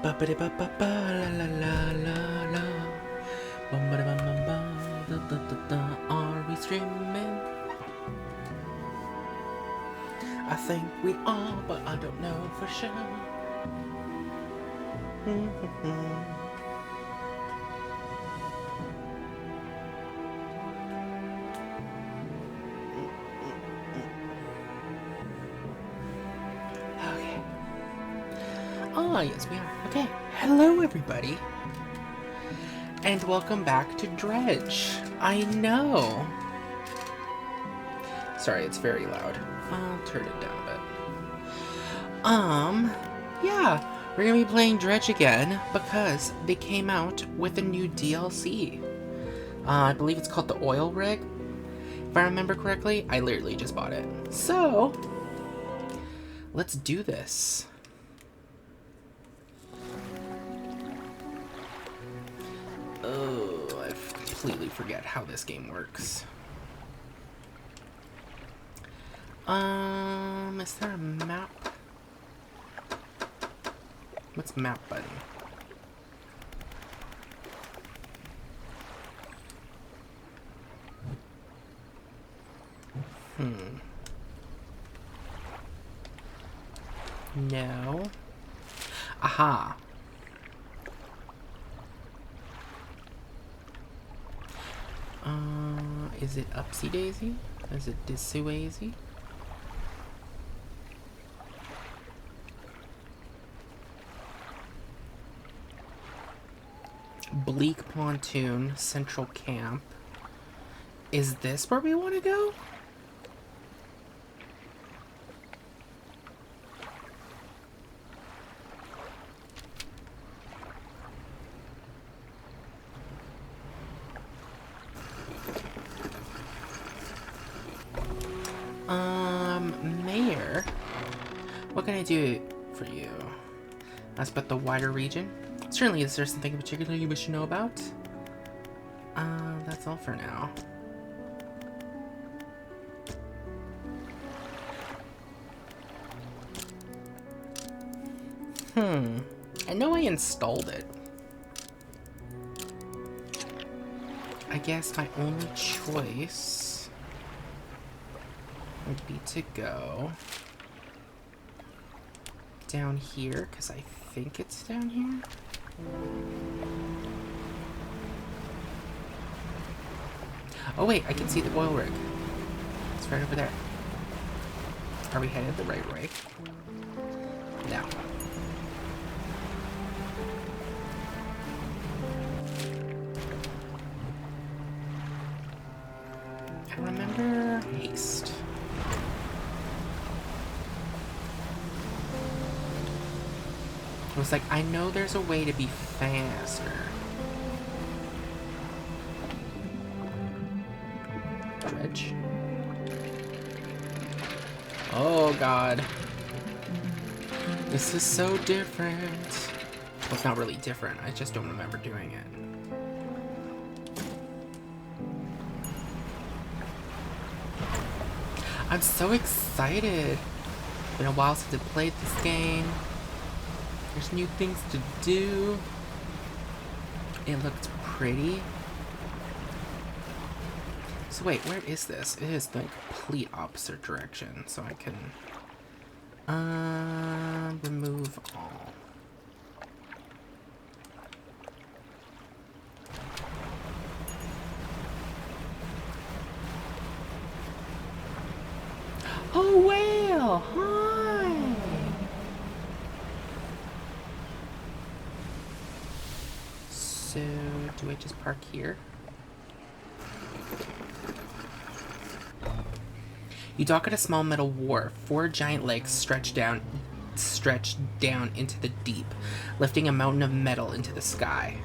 Ba ba ba ba ba la la la la la. Bum ba bum bum bum. Da da da da. Are we streaming? I think we are, but I don't know for sure. Okay. Ah, yes, we are. Okay. Hello, everybody. And welcome back to Dredge. I know. Sorry, it's very loud. I'll turn it down a bit. Yeah, we're gonna be playing Dredge again because they came out with a new DLC. I believe it's called the Oil Rig. If I remember correctly, I literally just bought it. So, let's do this. Oh, I completely forget how this game works. Is there a map? What's map button? No. Aha. Is it Upsy Daisy? Is it Dissuazy? Bleak Pontoon, Central Camp. Is this where we want to go? Mayor? What can I do for you? Ask about the wider region? Certainly, is there something in particular you wish to know about? That's all for now. I know I installed it. I guess my only choice would be to go down here, because I think it's down here. Oh wait, I can see the oil rig. It's right over there. Are we headed the right way? No. I remember haste. It was like, I know there's a way to be faster. Dredge. Oh god. This is so different. Well, it's not really different. I just don't remember doing it. I'm so excited. Been a while since I played this game. There's new things to do. It looks pretty. So wait, where is this? It is the complete opposite direction. So I can remove all. Oh, whale! Hi! So, do I just park here? You dock at a small metal wharf. 4 giant legs stretched down into the deep, lifting a mountain of metal into the sky.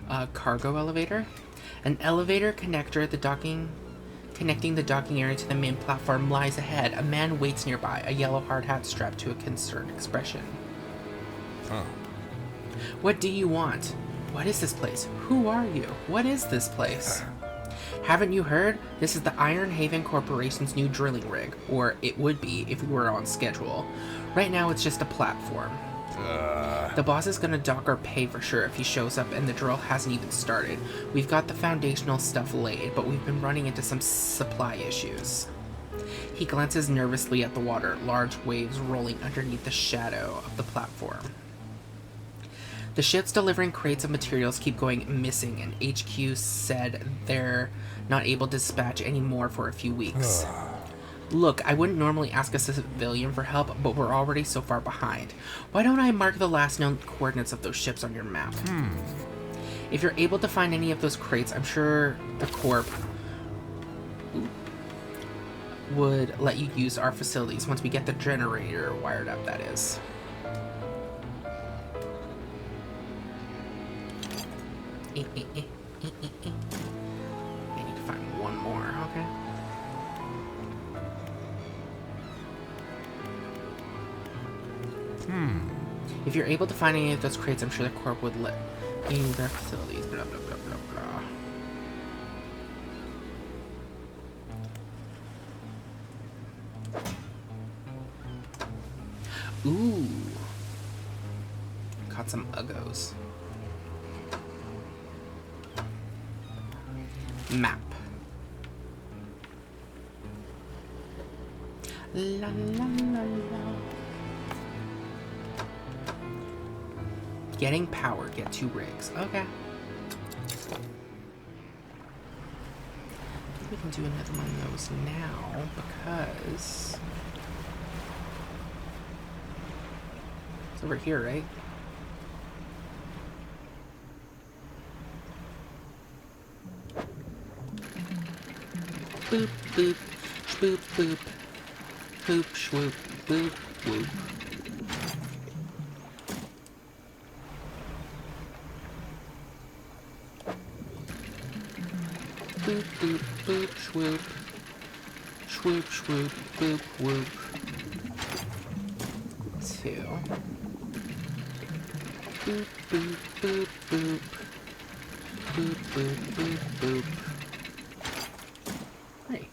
A cargo elevator? An elevator connector at the connecting the docking area to the main platform lies ahead. A man waits nearby, a yellow hard hat strapped to a concerned expression. Huh. What do you want? What is this place? Who are you? What is this place? Haven't you heard? This is the Iron Haven Corporation's new drilling rig, or it would be if we were on schedule. Right now it's just a platform. The boss is gonna dock our pay for sure if he shows up and the drill hasn't even started. We've got the foundational stuff laid, but we've been running into some supply issues. He glances nervously at the water, large waves rolling underneath the shadow of the platform. The ships delivering crates of materials keep going missing, and HQ said they're not able to dispatch any more for a few weeks. Look, I wouldn't normally ask a civilian for help, but we're already so far behind. Why don't I mark the last known coordinates of those ships on your map? If you're able to find any of those crates, I'm sure the Corp would let you use our facilities once we get the generator wired up, that is. I need to find one more, okay. If you're able to find any of those crates, I'm sure the Corp would let you use their facilities, blah blah blah blah blah. Ooh. Caught some uggos. Map. La la la la. Getting power, get 2 rigs. Okay. I think we can do another one of those now because it's over here, right? Boop, boop, boop, boop, boop, swoop, boop, whoop. Boop, boop, boop, swoop, swoop, swoop, boop, whoop. 2. Boop, boop, boop, boop, boop, boop, boop, boop. Hey.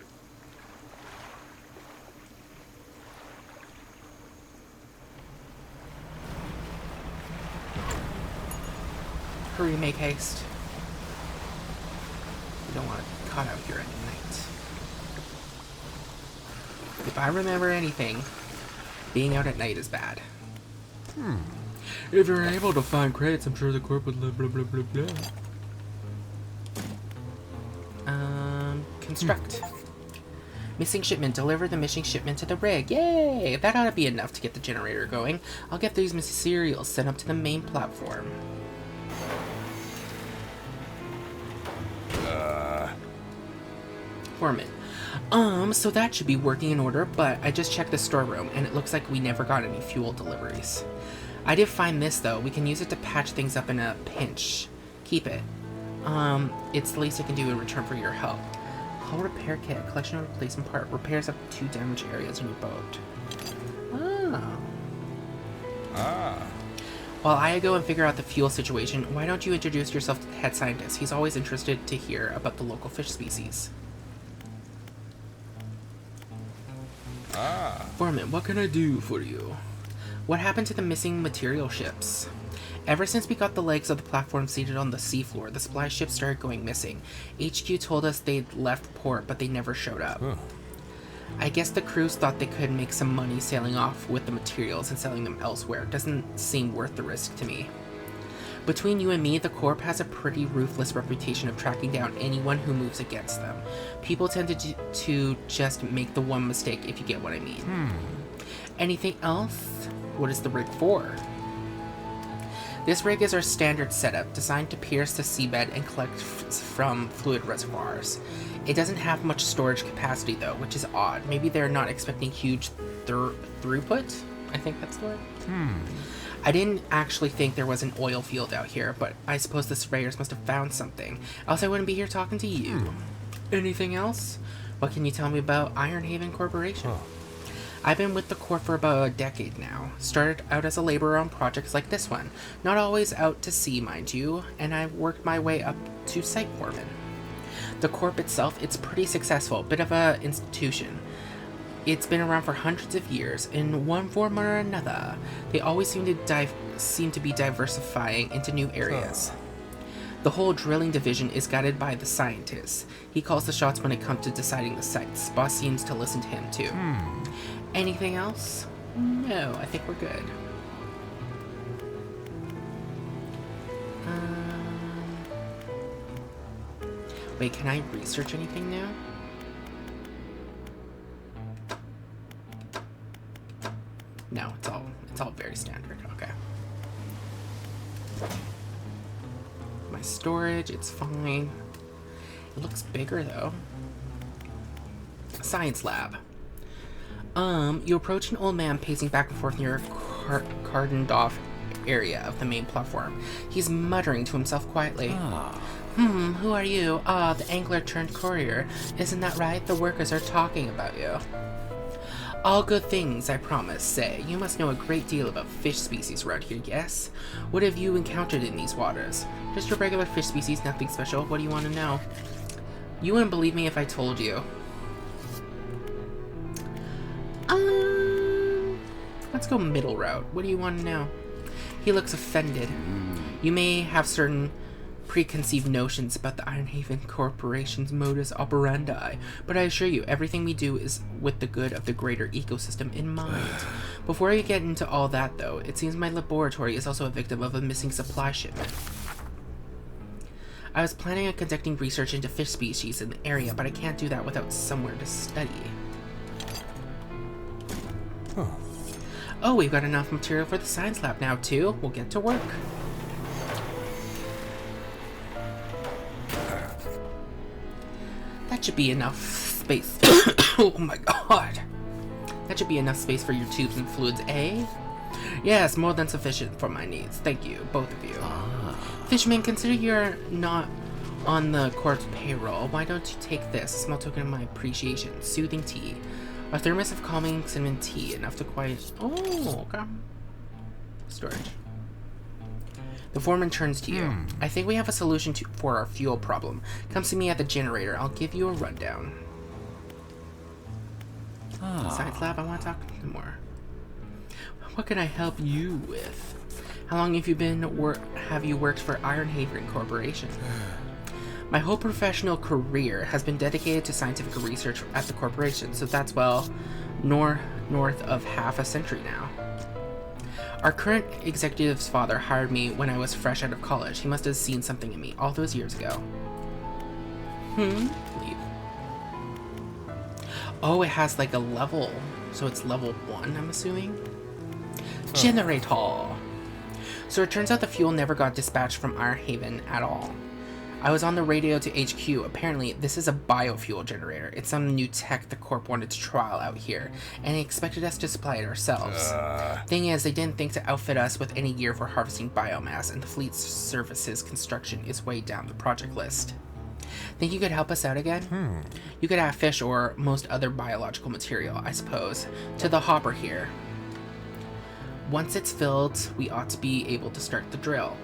Hurry, make haste. We don't want to be caught out here at night. If I remember anything, being out at night is bad. If you're able to find crates, I'm sure the Corp would blah blah blah blah blah. Construct. Missing shipment. Deliver the missing shipment to the rig. Yay! That ought to be enough to get the generator going. I'll get these materials sent up to the main platform. Foreman. So that should be working in order, but I just checked the storeroom, and it looks like we never got any fuel deliveries. I did find this, though. We can use it to patch things up in a pinch. Keep it. It's the least I can do in return for your help. Hull repair kit, a collection of replacement part, repairs up to 2 damaged areas in your boat. Oh. While I go and figure out the fuel situation, why don't you introduce yourself to the head scientist? He's always interested to hear about the local fish species. Foreman, what can I do for you? What happened to the missing material ships? Ever since we got the legs of the platform seated on the seafloor, the supply ships started going missing. HQ told us they'd left port, but they never showed up. I guess the crews thought they could make some money sailing off with the materials and selling them elsewhere. Doesn't seem worth the risk to me. Between you and me, the Corp has a pretty ruthless reputation of tracking down anyone who moves against them. People tend to just make the one mistake, if you get what I mean. Anything else? What is the rig for? This rig is our standard setup, designed to pierce the seabed and collect from fluid reservoirs. It doesn't have much storage capacity though, which is odd. Maybe they're not expecting huge throughput? I think that's the word. I didn't actually think there was an oil field out here, but I suppose the surveyors must have found something. Else I wouldn't be here talking to you. Anything else? What can you tell me about Iron Haven Corporation? I've been with the Corp for about a decade now. Started out as a laborer on projects like this one. Not always out to sea, mind you, and I've worked my way up to site foreman. The Corp itself, it's pretty successful, bit of a institution. It's been around for hundreds of years, in one form or another. They always seem to be diversifying into new areas. The whole drilling division is guided by the scientist. He calls the shots when it comes to deciding the sites. Boss seems to listen to him too. Anything else? No, I think we're good. Wait, can I research anything now? No, it's all very standard. Okay. My storage, it's fine. It looks bigger though. Science lab. You approach an old man pacing back and forth near a cordoned off area of the main platform. He's muttering to himself quietly. Who are you? The angler turned courier. Isn't that right? The workers are talking about you. All good things, I promise. Say, you must know a great deal about fish species around here, yes? What have you encountered in these waters? Just your regular fish species, nothing special. What do you want to know? You wouldn't believe me if I told you. Let's go middle route. What do you want to know? He looks offended. You may have certain preconceived notions about the Ironhaven Corporation's modus operandi, but I assure you, everything we do is with the good of the greater ecosystem in mind. Before I get into all that, though, it seems my laboratory is also a victim of a missing supply shipment. I was planning on conducting research into fish species in the area, but I can't do that without somewhere to study. Oh, we've got enough material for the science lab now, too. We'll get to work. That should be enough space. Oh my god. That should be enough space for your tubes and fluids, eh? Yes, more than sufficient for my needs. Thank you, both of you. Fishman, consider you're not on the Corp's payroll. Why don't you take this? A small token of my appreciation. Soothing tea. A thermos of calming cinnamon tea. Enough to quiet... Oh, okay. Storage. The foreman turns to you. I think we have a solution for our fuel problem. Come see me at the generator. I'll give you a rundown. Science lab, I want to talk more. What can I help you with? How long have you worked for Ironhaven Corporation? My whole professional career has been dedicated to scientific research at the corporation, so that's, well, north of half a century now. Our current executive's father hired me when I was fresh out of college. He must have seen something in me all those years ago. Leave. Oh, it has like a level. So it's level 1, I'm assuming? Generator! So it turns out the fuel never got dispatched from Ironhaven at all. I was on the radio to HQ. Apparently, this is a biofuel generator. It's some new tech the Corp wanted to trial out here, and they expected us to supply it ourselves. Thing is, they didn't think to outfit us with any gear for harvesting biomass, and the fleet's services construction is way down the project list. Think you could help us out again? You could add fish or most other biological material, I suppose, to the hopper here. Once it's filled, we ought to be able to start the drill.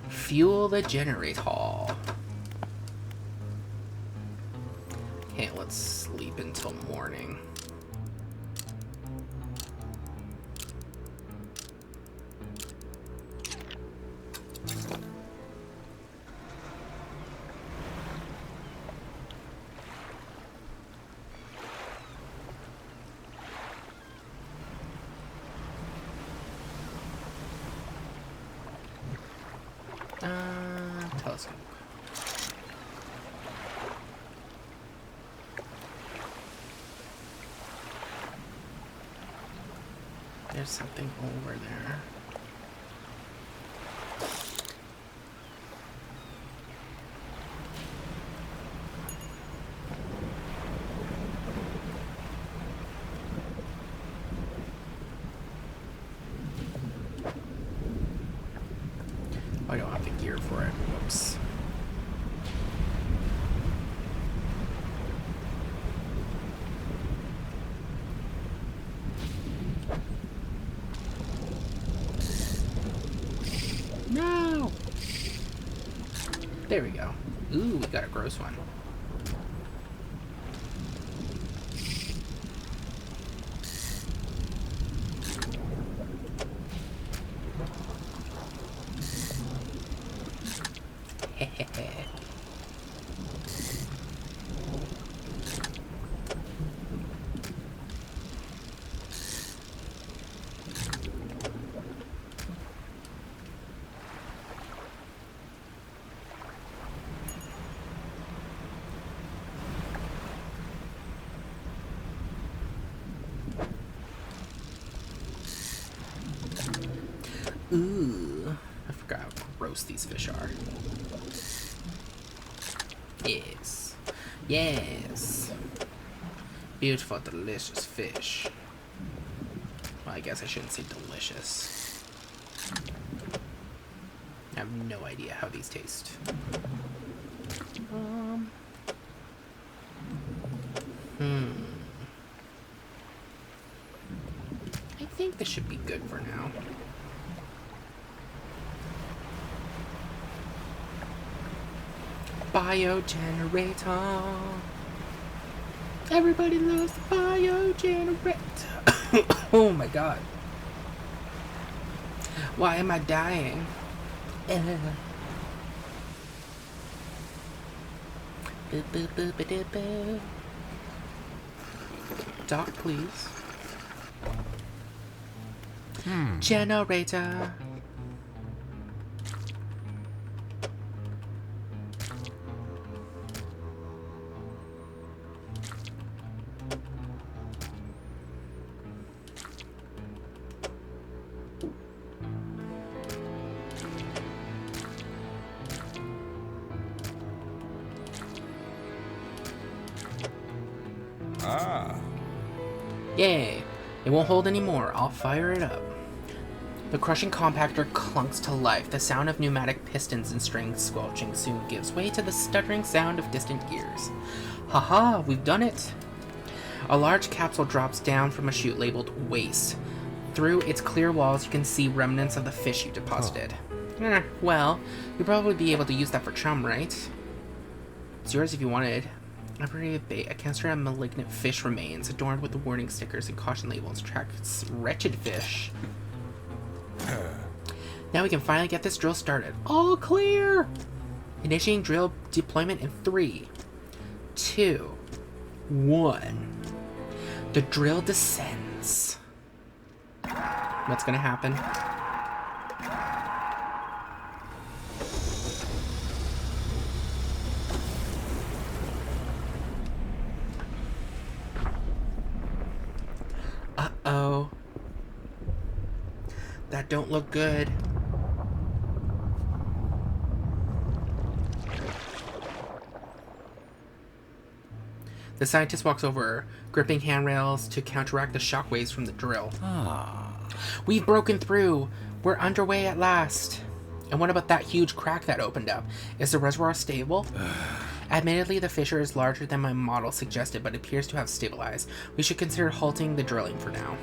Fuel the generator. Okay, let's sleep until morning. Telescope. There's something over there. There we go. Ooh, we got a gross one. Ooh, I forgot how gross these fish are. Yes. Yes. Beautiful, delicious fish. Well, I guess I shouldn't say delicious. I have no idea how these taste. I think this should be good for now. Biogenerator. Everybody loves the biogenerator. Oh my god. Why am I dying? Doc, please. Generator. Ah. Yay! It won't hold anymore. I'll fire it up. The crushing compactor clunks to life. The sound of pneumatic pistons and strings squelching soon gives way to the stuttering sound of distant gears. Haha, we've done it! A large capsule drops down from a chute labeled Waste. Through its clear walls, you can see remnants of the fish you deposited. Well, you'll probably be able to use that for chum, right? It's yours if you wanted. Operated bait. A canister of malignant fish remains, adorned with the warning stickers and caution labels. Tracks wretched fish. Now we can finally get this drill started. All clear! Initiating drill deployment in 3, 2, 1. The drill descends. What's gonna happen? Uh-oh. That don't look good. The scientist walks over, gripping handrails to counteract the shockwaves from the drill. We've broken through. We're underway at last. And what about that huge crack that opened up? Is the reservoir stable? Admittedly, the fissure is larger than my model suggested, but appears to have stabilized. We should consider halting the drilling for now.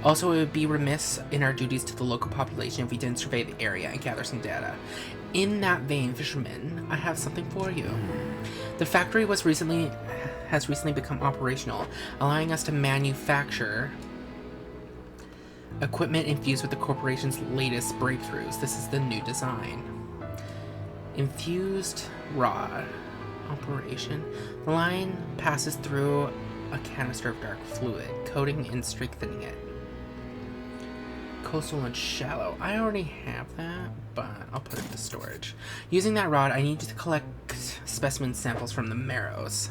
Also, it would be remiss in our duties to the local population if we didn't survey the area and gather some data. In that vein, fishermen, I have something for you. The factory has recently become operational, allowing us to manufacture equipment infused with the corporation's latest breakthroughs. This is the new design. Infused rod. Operation. The line passes through a canister of dark fluid, coating and strengthening it. Coastal and shallow. I already have that, but I'll put it to storage. Using that rod, I need to collect specimen samples from the marrows,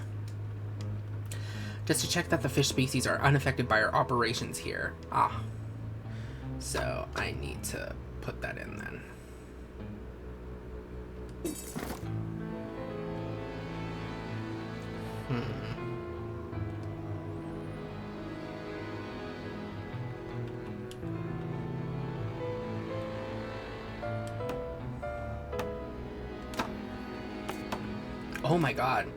just to check that the fish species are unaffected by our operations here. So I need to put that in then. Oh my god.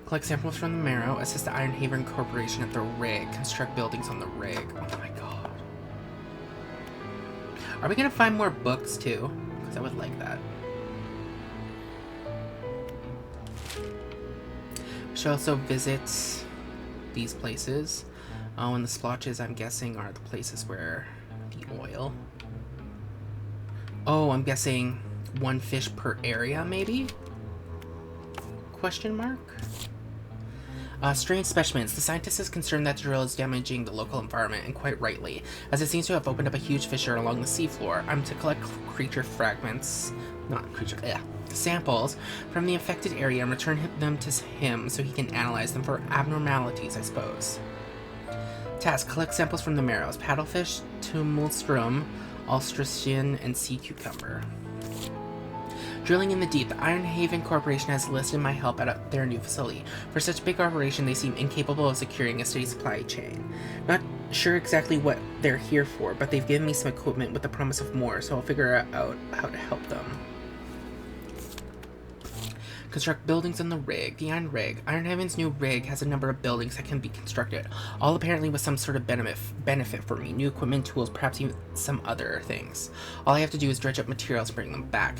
Collect samples from the marrow, assist the Ironhaven Corporation at the rig, construct buildings on the rig. Oh my god. Are we gonna find more books too? Because I would like that. should also visit these places. Oh, and the splotches, I'm guessing, are the places where the oil... Oh, I'm guessing 1 fish per area, maybe? Question mark? Strange specimens. The scientist is concerned that the drill is damaging the local environment, and quite rightly, as it seems to have opened up a huge fissure along the seafloor. I'm to collect creature fragments... Not creature... samples from the affected area and return them to him so he can analyze them for abnormalities, I suppose. Task: collect samples from the marrows. Paddlefish, tumulstrum, alstrician, and sea cucumber. Drilling in the deep, the Iron Haven Corporation has enlisted my help at their new facility. For such a big operation, they seem incapable of securing a steady supply chain. Not sure exactly what they're here for, but they've given me some equipment with the promise of more, so I'll figure out how to help them. Construct buildings on the rig. The Iron Rig. Iron Haven's new rig has a number of buildings that can be constructed, all apparently with some sort of benefit for me. New equipment, tools, perhaps even some other things. All I have to do is dredge up materials and bring them back.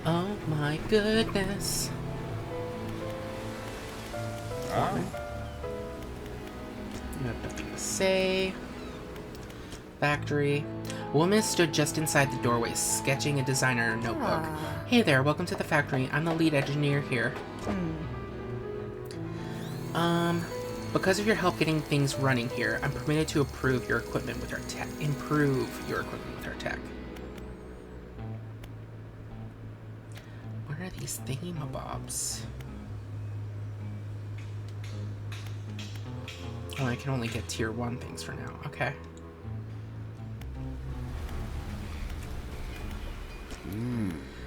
Oh my goodness. Nothing to say. Factory. A woman stood just inside the doorway, sketching a designer in a notebook. Hey there, welcome to the factory. I'm the lead engineer here. Because of your help getting things running here, I'm permitted to improve your equipment with our tech. What are these thingamabobs? Oh, I can only get tier 1 things for now. Okay.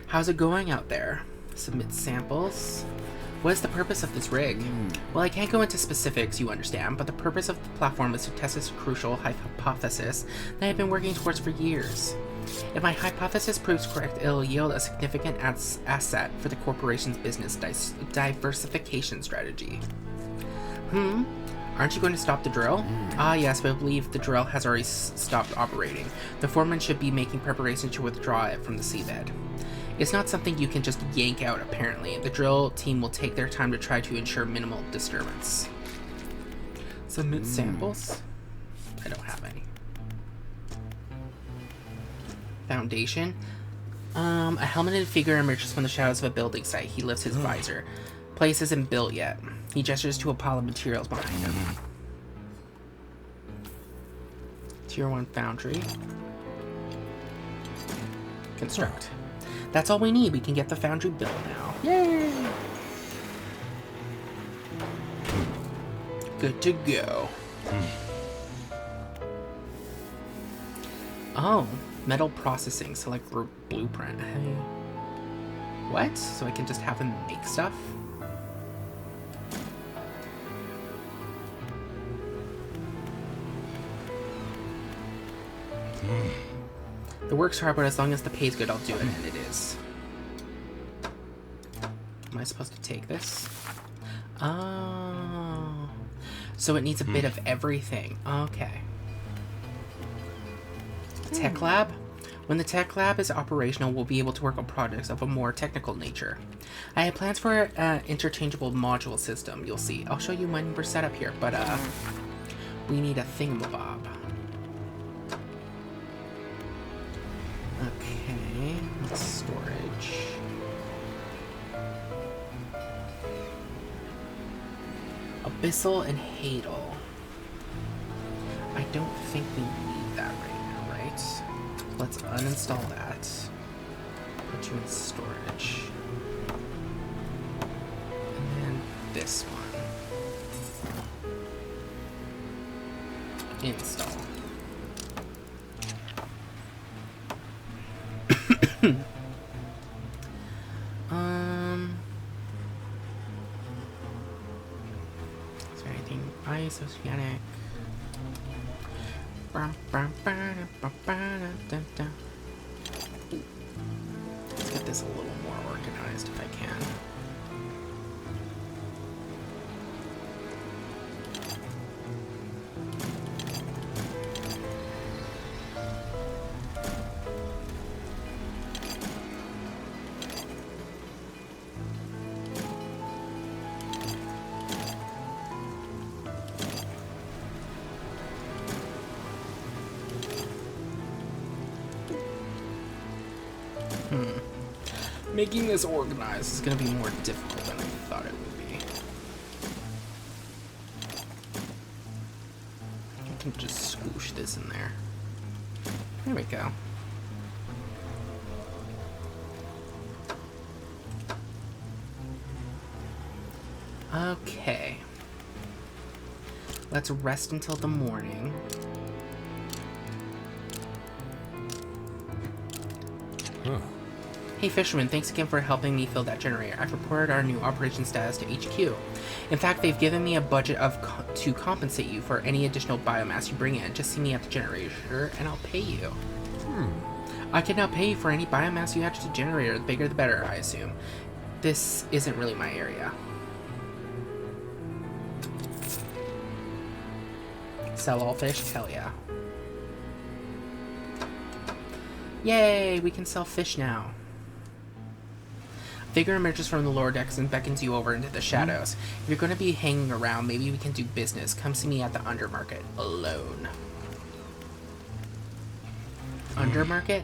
How's it going out there? Submit samples. What is the purpose of this rig? Well, I can't go into specifics, you understand, but the purpose of the platform is to test this crucial hypothesis that I've been working towards for years. If my hypothesis proves correct, it'll yield a significant asset for the corporation's business diversification strategy. Aren't you going to stop the drill? Ah, yes, but I believe the drill has already stopped operating. The foreman should be making preparations to withdraw it from the seabed. It's not something you can just yank out, apparently. The drill team will take their time to try to ensure minimal disturbance. Submit samples? I don't have any. Foundation? A helmeted figure emerges from the shadows of a building site. He lifts his visor. Place isn't built yet. He gestures to a pile of materials behind him. Tier 1 foundry. Construct. That's all we need. We can get the foundry built now. Yay! Good to go. Oh, metal processing. Select blueprint. Hey. What? So I can just have him make stuff? The work's hard, but as long as the pay's good, I'll do it, and it is. Am I supposed to take this? Oh. So it needs a bit of everything. Okay. Tech lab? When the tech lab is operational, we'll be able to work on projects of a more technical nature. I have plans for an interchangeable module system, you'll see. I'll show you when we're set up here, but we need a thingamabob. Okay, storage. Abyssal and Hadal. I don't think we need that right now, right? Let's uninstall that. Put you in storage. And then this one. Install. Is there anything isocyanic? Let's get this a little more organized if I can. Making this organized is going to be more difficult than I thought it would be. I can just squoosh this in there. There we go. Okay. Let's rest until the morning. Huh. Hey Fisherman, thanks again for helping me fill that generator. I've reported our new operation status to HQ. In fact, they've given me a budget to compensate you for any additional biomass you bring in. Just see me at the generator and I'll pay you. I can now pay you for any biomass you add to the generator. The bigger the better, I assume. This isn't really my area. Sell all fish? Hell yeah. Yay, we can sell fish now. A figure emerges from the lower decks and beckons you over into the shadows. If you're going to be hanging around, maybe we can do business. Come see me at the Undermarket. Alone. Undermarket?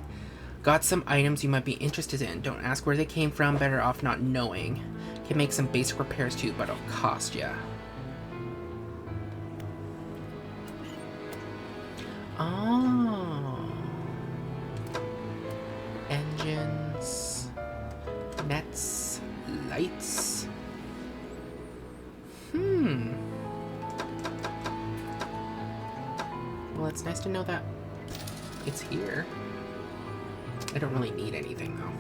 Got some items you might be interested in. Don't ask where they came from. Better off not knowing. Can make some basic repairs too, but it'll cost ya. Oh. Engines. Nets. Lights. Well, it's nice to know that it's here. I don't really need anything, though.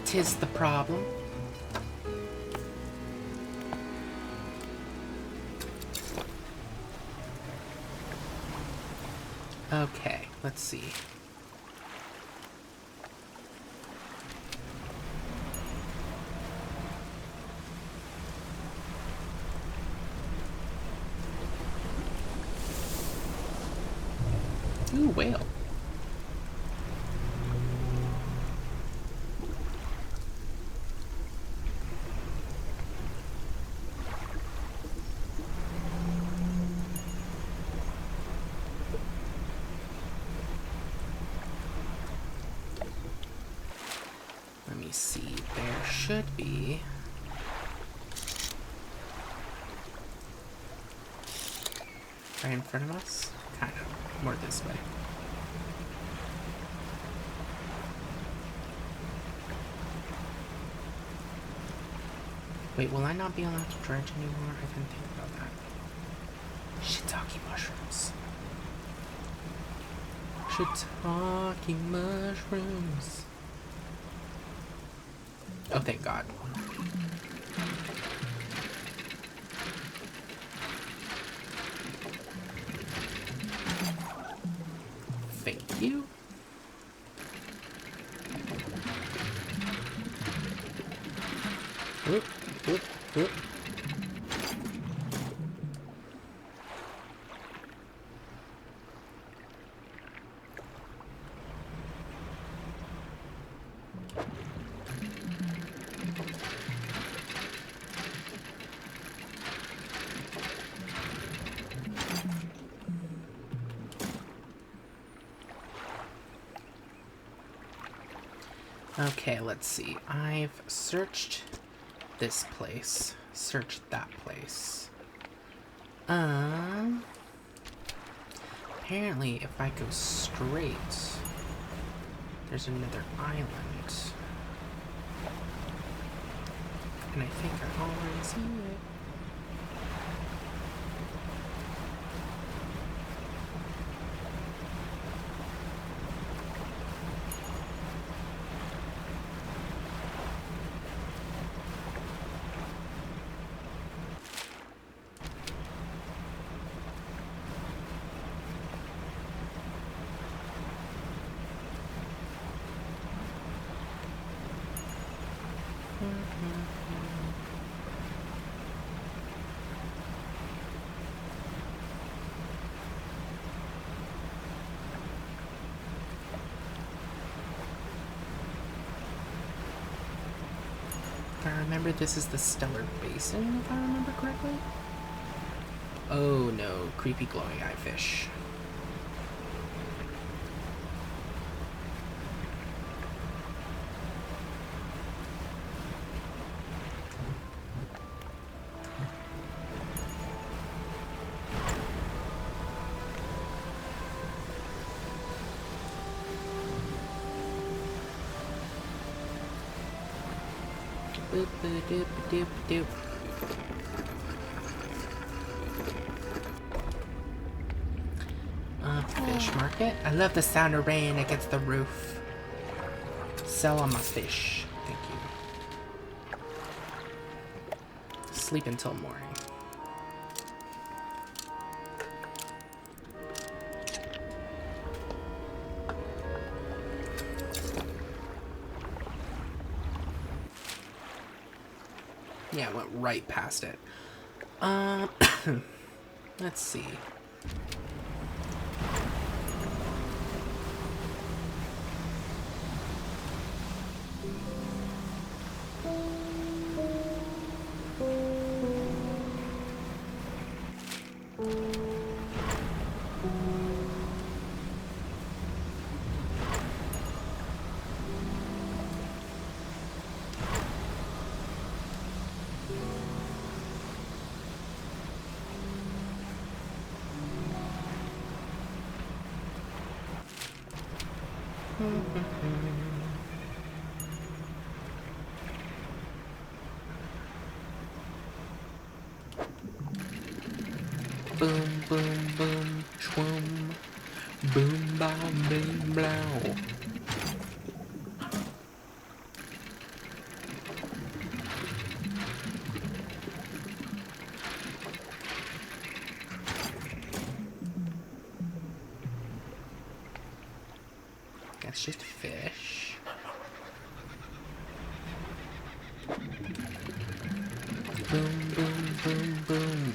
'Tis the problem. Okay, let's see. Ooh, whale. Let me see. There should be... right in front of us? Kind of. More this way. Wait, will I not be allowed to dredge anymore? I didn't think about that. Shiitake mushrooms. Shiitake mushrooms. Oh, thank God. Thank you. Whoop, whoop, whoop. Okay, let's see. I've searched this place. Searched that place. Apparently, if I go straight, there's another island. And I think I've already seen it. If I remember, this is the Stellar Basin, if I remember correctly. Oh no, creepy glowing eye fish. Boop, boop, doop, doop, doop. Fish market. I love the sound of rain against the roof. Sell on my fish. Thank you. Sleep until morning. Yeah, went right past it. Let's see. Boom, boom, boom, shwoom. Boom, bam, bing, blow. That's just fish. Boom, boom, boom, boom.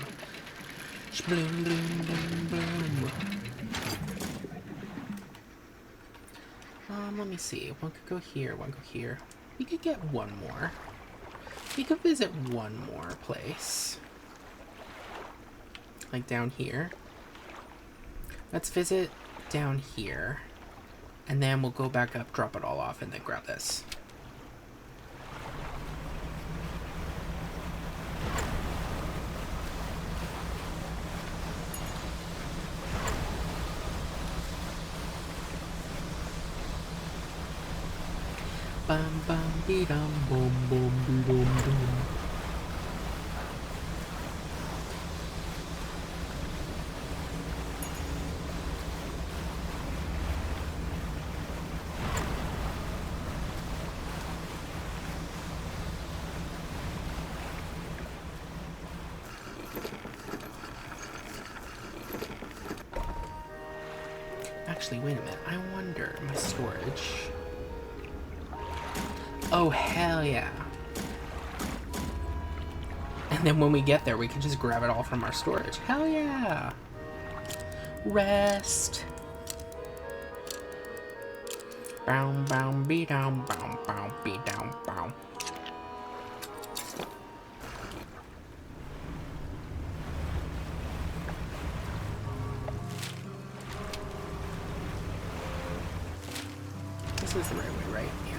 Shbloom, bloom, bloom, bloom. Let me see. One could go here, one go here. We could get one more. We could visit one more place. Like down here. Let's visit down here. And then we'll go back up, drop it all off, and then grab this. Bam bam dee dum boom boom dee dum dum. Actually, wait a minute. I wonder, my storage. Oh, hell yeah. And then when we get there, we can just grab it all from our storage. Hell yeah. Rest. Bow, bow, be down, bow, bow, be down, bow. This is the right way, right? Yeah.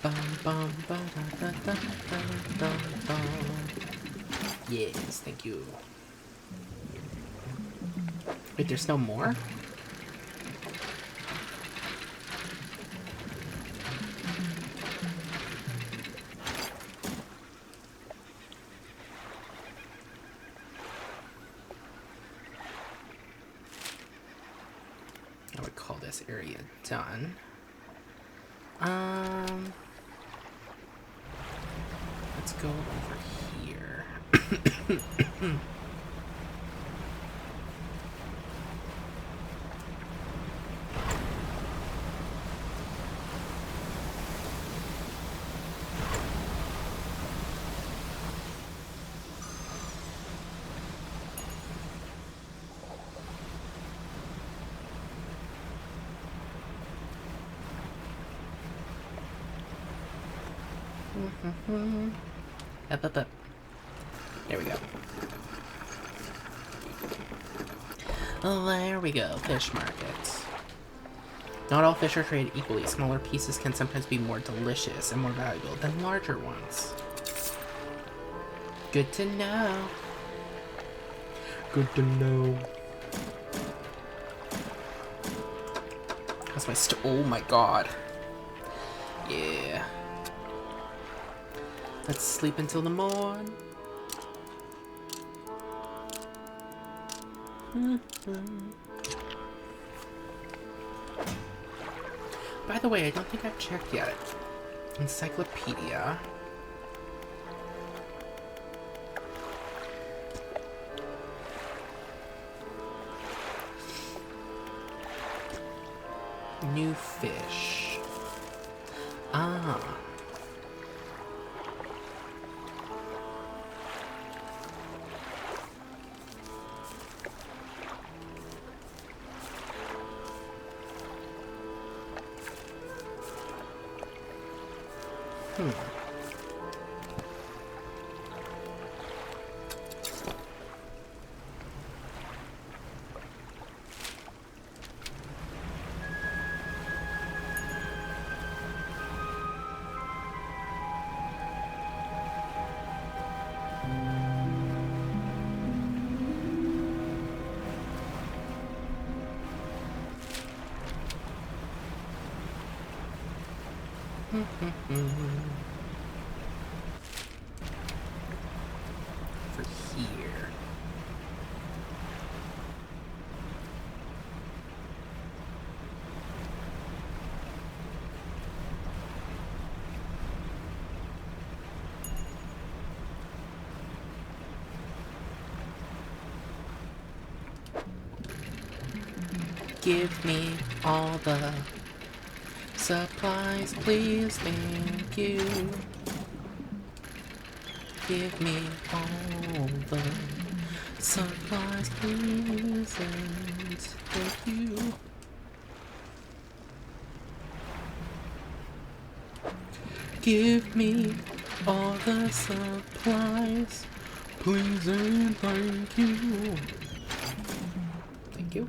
Bum, bum, ba, da, da, da, da, da, da. Yes, thank you. Wait, there's no more? this area done. Let's go over here. Up. There we go. There we go. Fish market. Not all fish are created equally. Smaller pieces can sometimes be more delicious and more valuable than larger ones. Good to know. Good to know. That's my oh my god. Yeah. Let's sleep until the morn. By the way, I don't think I've checked yet. Encyclopedia. New fish. Ah. For here. Give me all the supplies, please, thank you. Give me all the supplies, please, and thank you. Give me all the supplies, please, and thank you. Thank you.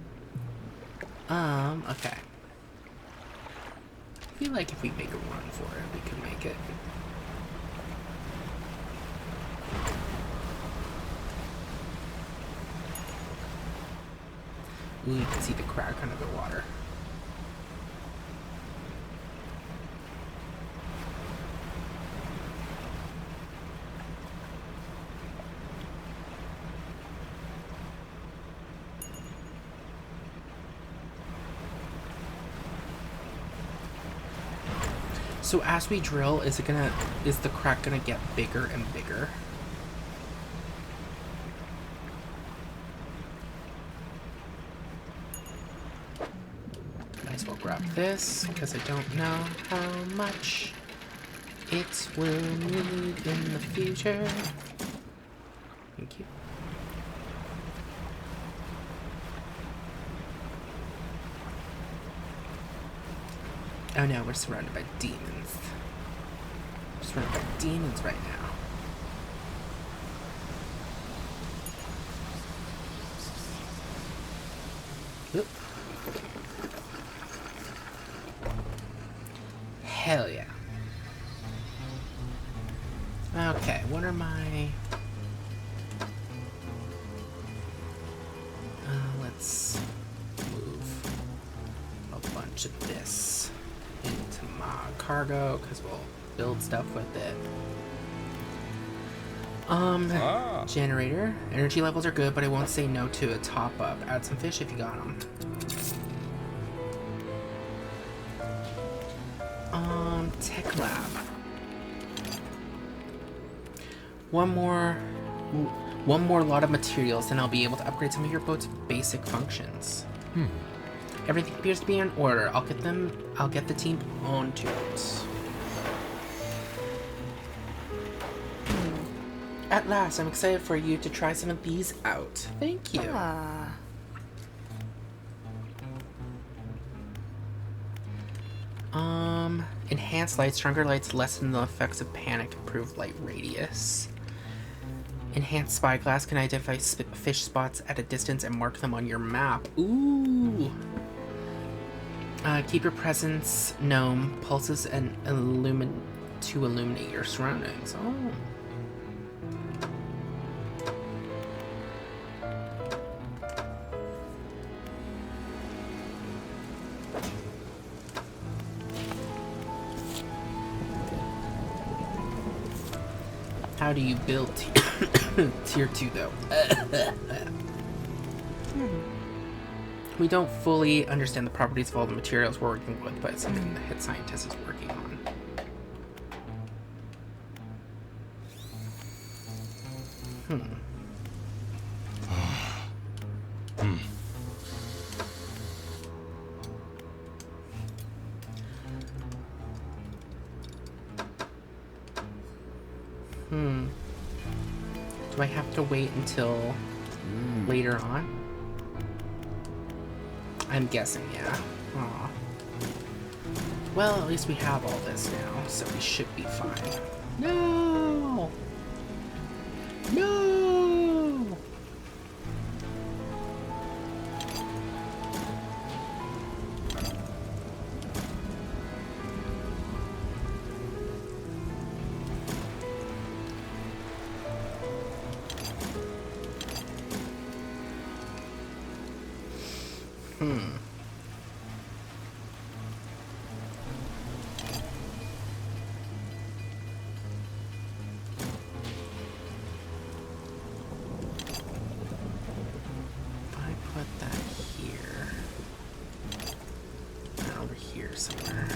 Okay. I feel like if we make a run for it, we can make it. Ooh, you can see the crack under the water. So as we drill, is the crack gonna get bigger and bigger? Might as well grab this, because I don't know how much it will need in the future. Thank you. Oh no, we're surrounded by demons. We're surrounded by demons right now. Oop. Hell yeah. Okay, what are my... let's move a bunch of this into my cargo, because we'll build stuff with it. Generator. Energy levels are good, but I won't say no to a top-up. Add some fish if you got them. Tech lab. One more lot of materials, and I'll be able to upgrade some of your boat's basic functions. Everything appears to be in order. I'll get the team onto it. At last, I'm excited for you to try some of these out. Thank you. Enhanced light, stronger lights lessen the effects of panic, improve light radius. Enhanced spyglass can identify fish spots at a distance and mark them on your map. Ooh! Keep your presence known, pulses and illuminate your surroundings. Oh. How do you build tier 2 though? We don't fully understand the properties of all the materials we're working with, but it's something the head scientist is working on. Do I have to wait until later on? I'm guessing, yeah. Aw. Well, at least we have all this now, so we should be fine. No! No! I put that here. Over here somewhere.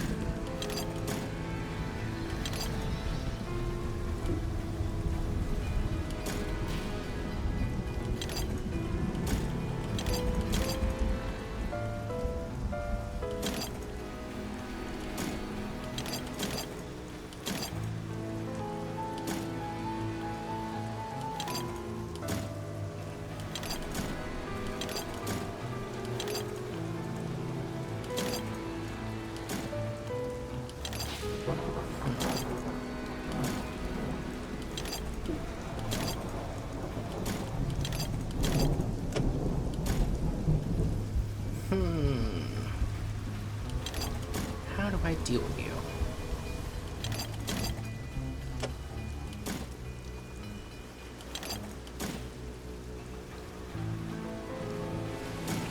How do I deal with you?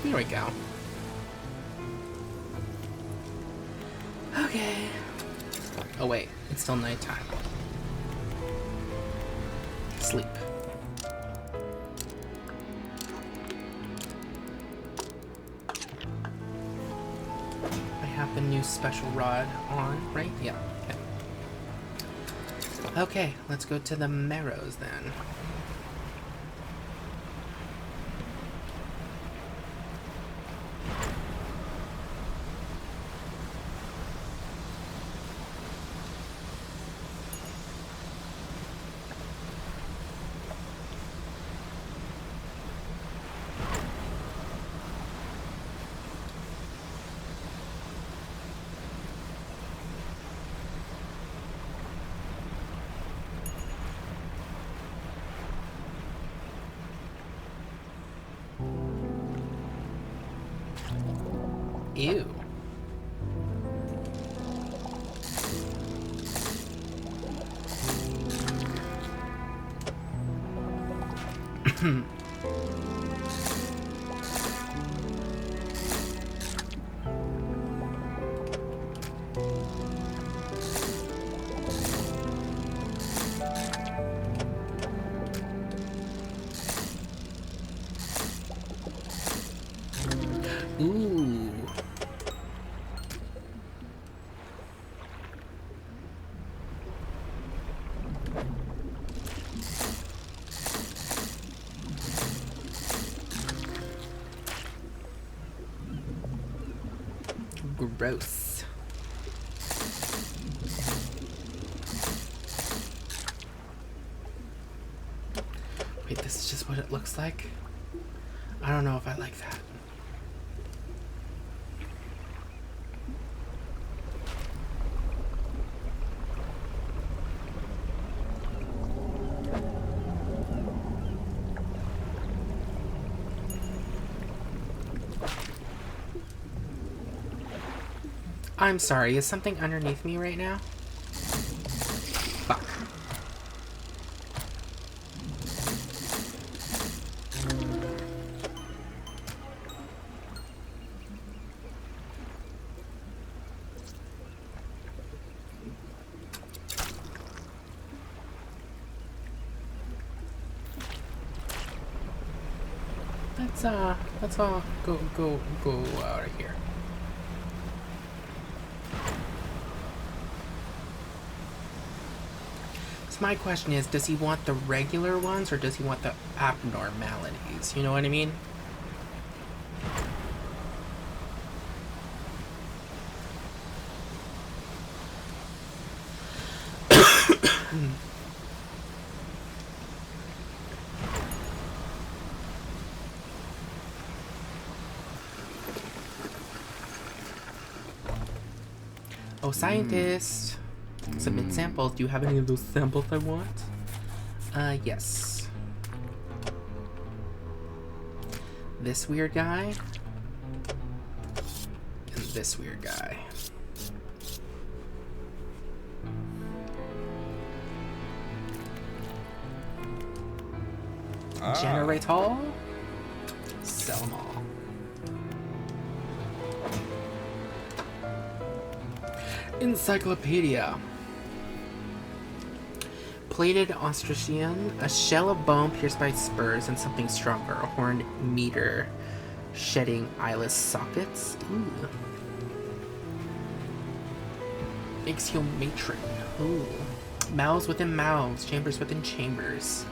Here we go. Okay. Oh wait, it's still nighttime. Sleep. I have the new special rod on, right? Yeah. Okay. Okay, let's go to the Marrows then. Ew. Ooh. Gross. Wait, this is just what it looks like? I don't know if I like that. I'm sorry, is something underneath me right now? Fuck. Let's all go out of here. So my question is, does he want the regular ones or does he want the abnormalities? You know what I mean? Oh, scientist! Submit samples. Do you have any of those samples I want? Yes. This weird guy. And this weird guy. Generate all. Sell them all. Encyclopedia. Plated ostrachan, a shell of bone pierced by spurs, and something stronger, a horned meter shedding eyeless sockets. Ooh. Axiomatron. Ooh. Mouths within mouths, chambers within chambers.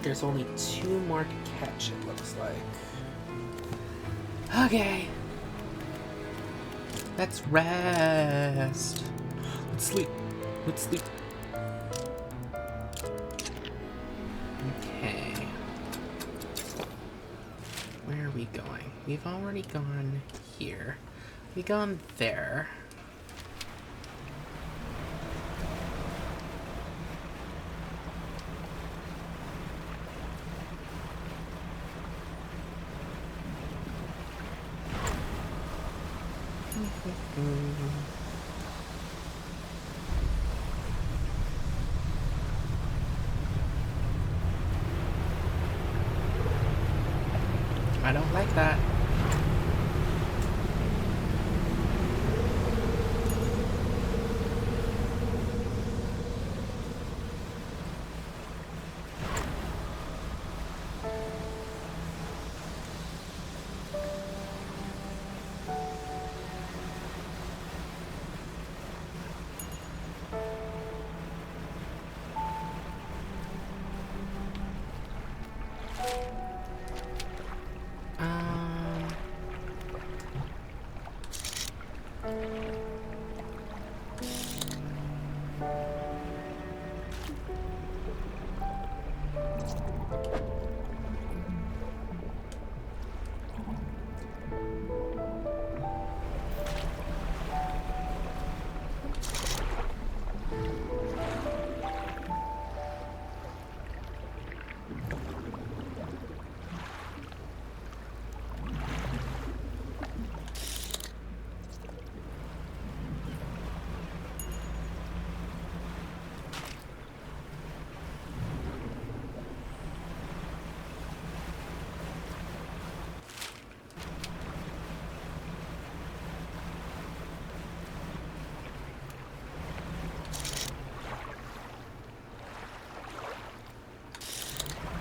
There's only 2 more to catch, it looks like. Okay. Let's rest. Let's sleep. Let's sleep. Okay. Where are we going? We've already gone here. We've gone there. I don't like that.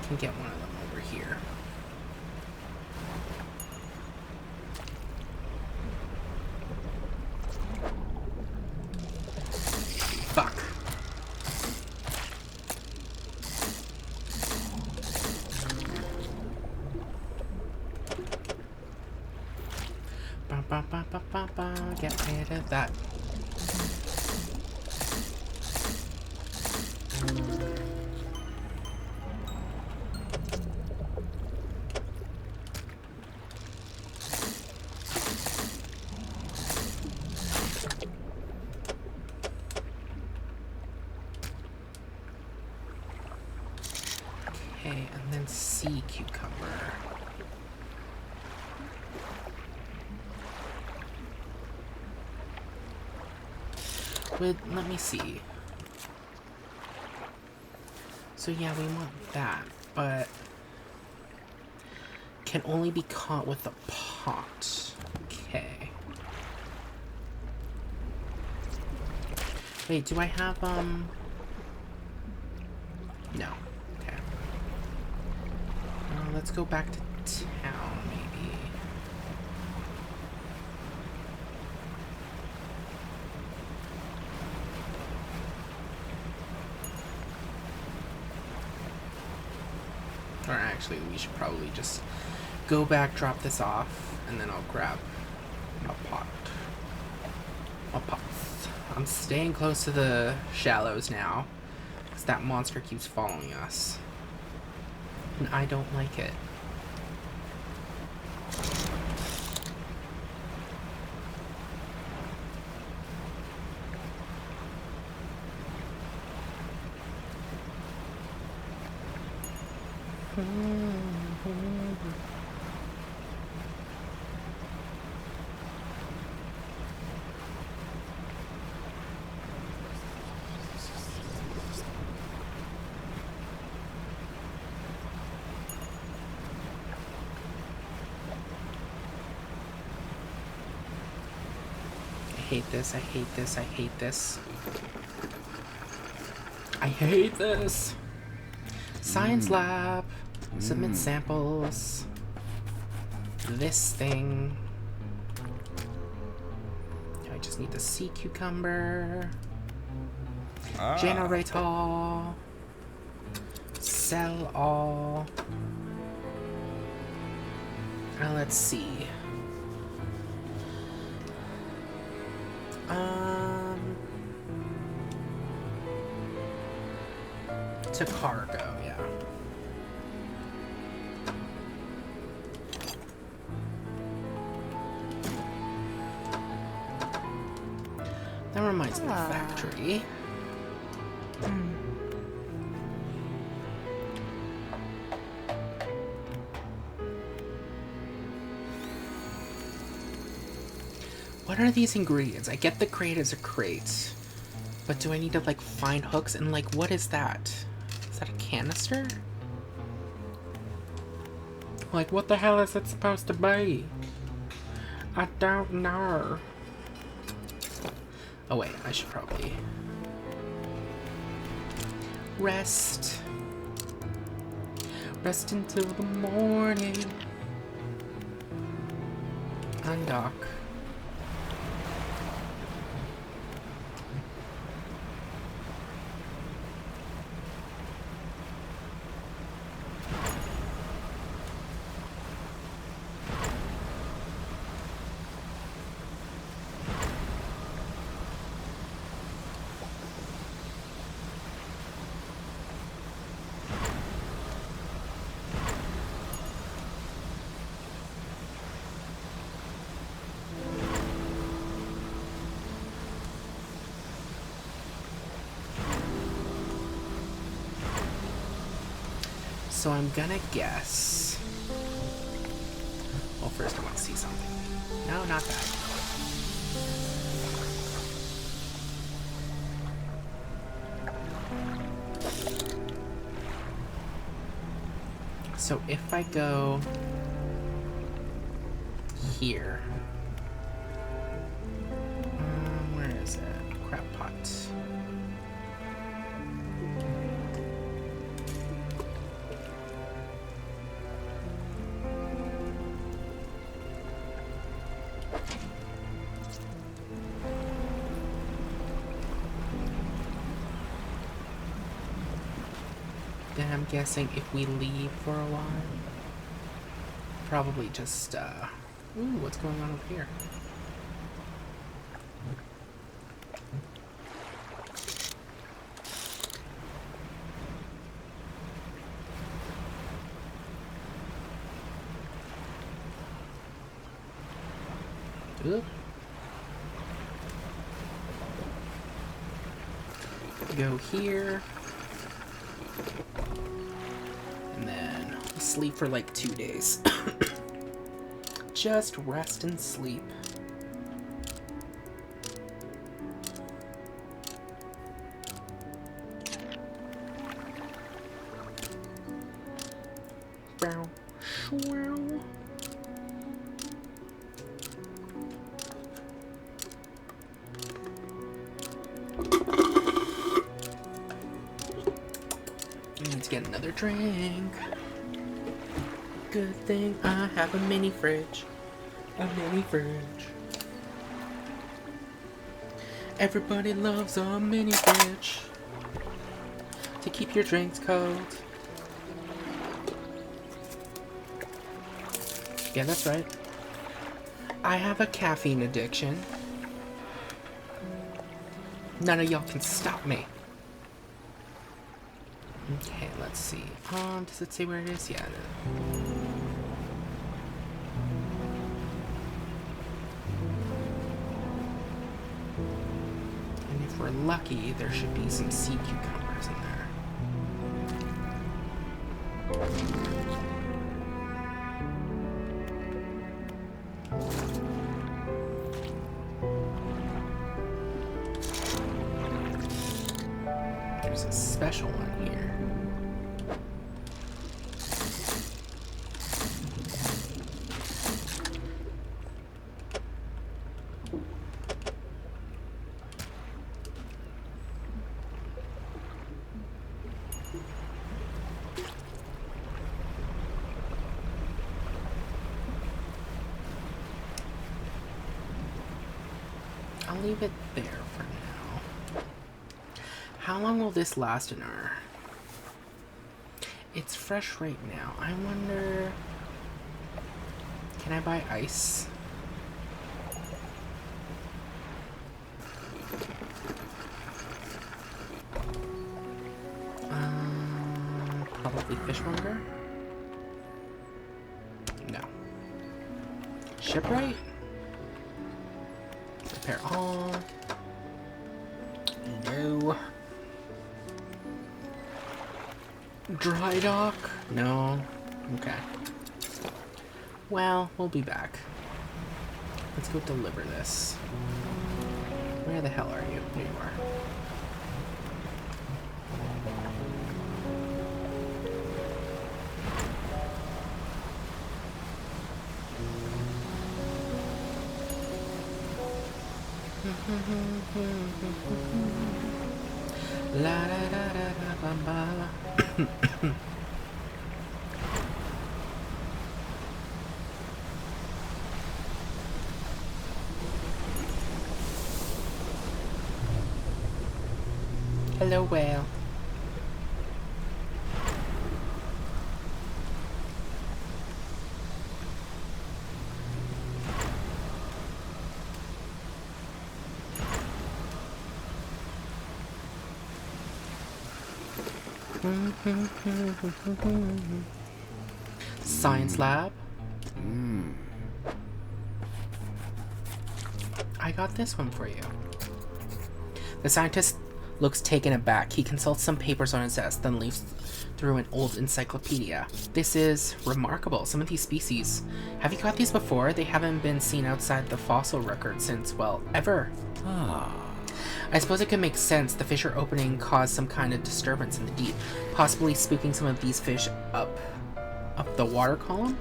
Can get one of them over here. Get rid of that. Okay, and then sea cucumber. Let me see. So yeah, we want that, but can only be caught with a pot. Okay. Wait, do I have, no. Okay. Let's go back to town, maybe. Or actually, we should probably just go back, drop this off, and then I'll grab a pot. A pot. I'm staying close to the shallows now, because that monster keeps following us. And I don't like it. I hate this, I hate this, I hate this. I hate this! Science lab. Submit samples. This thing. I just need the sea cucumber. Generate all. Sell all. Now let's see. To cargo, yeah. That reminds me of the factory. What are these ingredients? I get the crate as a crate, but do I need to like find hooks and like what is that? Is that a canister? Like what the hell is it supposed to be? I don't know. Oh wait, I should probably rest. Rest until the morning. Undock. So I'm gonna guess. Well, first I want to see something. No, not that. So if I go here, where is it? Crab pot. Then I'm guessing if we leave for a while, probably just, ooh, what's going on over here? Oop. Go here. And then sleep for like 2 days. Just rest and sleep. Bow. Shwow. Let's get another drink. Good thing I have a mini fridge. A mini fridge. Everybody loves a mini fridge to keep your drinks cold. Yeah, that's right. I have a caffeine addiction. None of y'all can stop me. Okay, let's see. Does it say where it is? Yeah. And if we're lucky, there should be some sea cucumbers in there. There's a special one here. I'll leave it there for now. How long will this last an hour? It's fresh right now. I wonder... Can I buy ice? Probably fishmonger? No. Shipwright? Repair all. No. Dry dock? No. Okay. Well, we'll be back. Let's go deliver this. Where the hell are you? Here you are. La da da da da ba ba. Hello, whale. Science lab. I got this one for you. The scientist looks taken aback. He consults some papers on his desk, then leaves through an old encyclopedia. This is remarkable. Some of these species. Have you caught these before? They haven't been seen outside the fossil record since, well, ever. I suppose it could make sense. The fissure opening caused some kind of disturbance in the deep, possibly spooking some of these fish up the water column.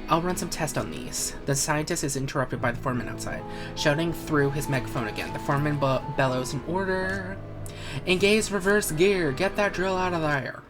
I'll run some tests on these. The scientist is interrupted by the foreman outside, shouting through his megaphone again. The foreman bellows an order. Engage reverse gear. Get that drill out of there.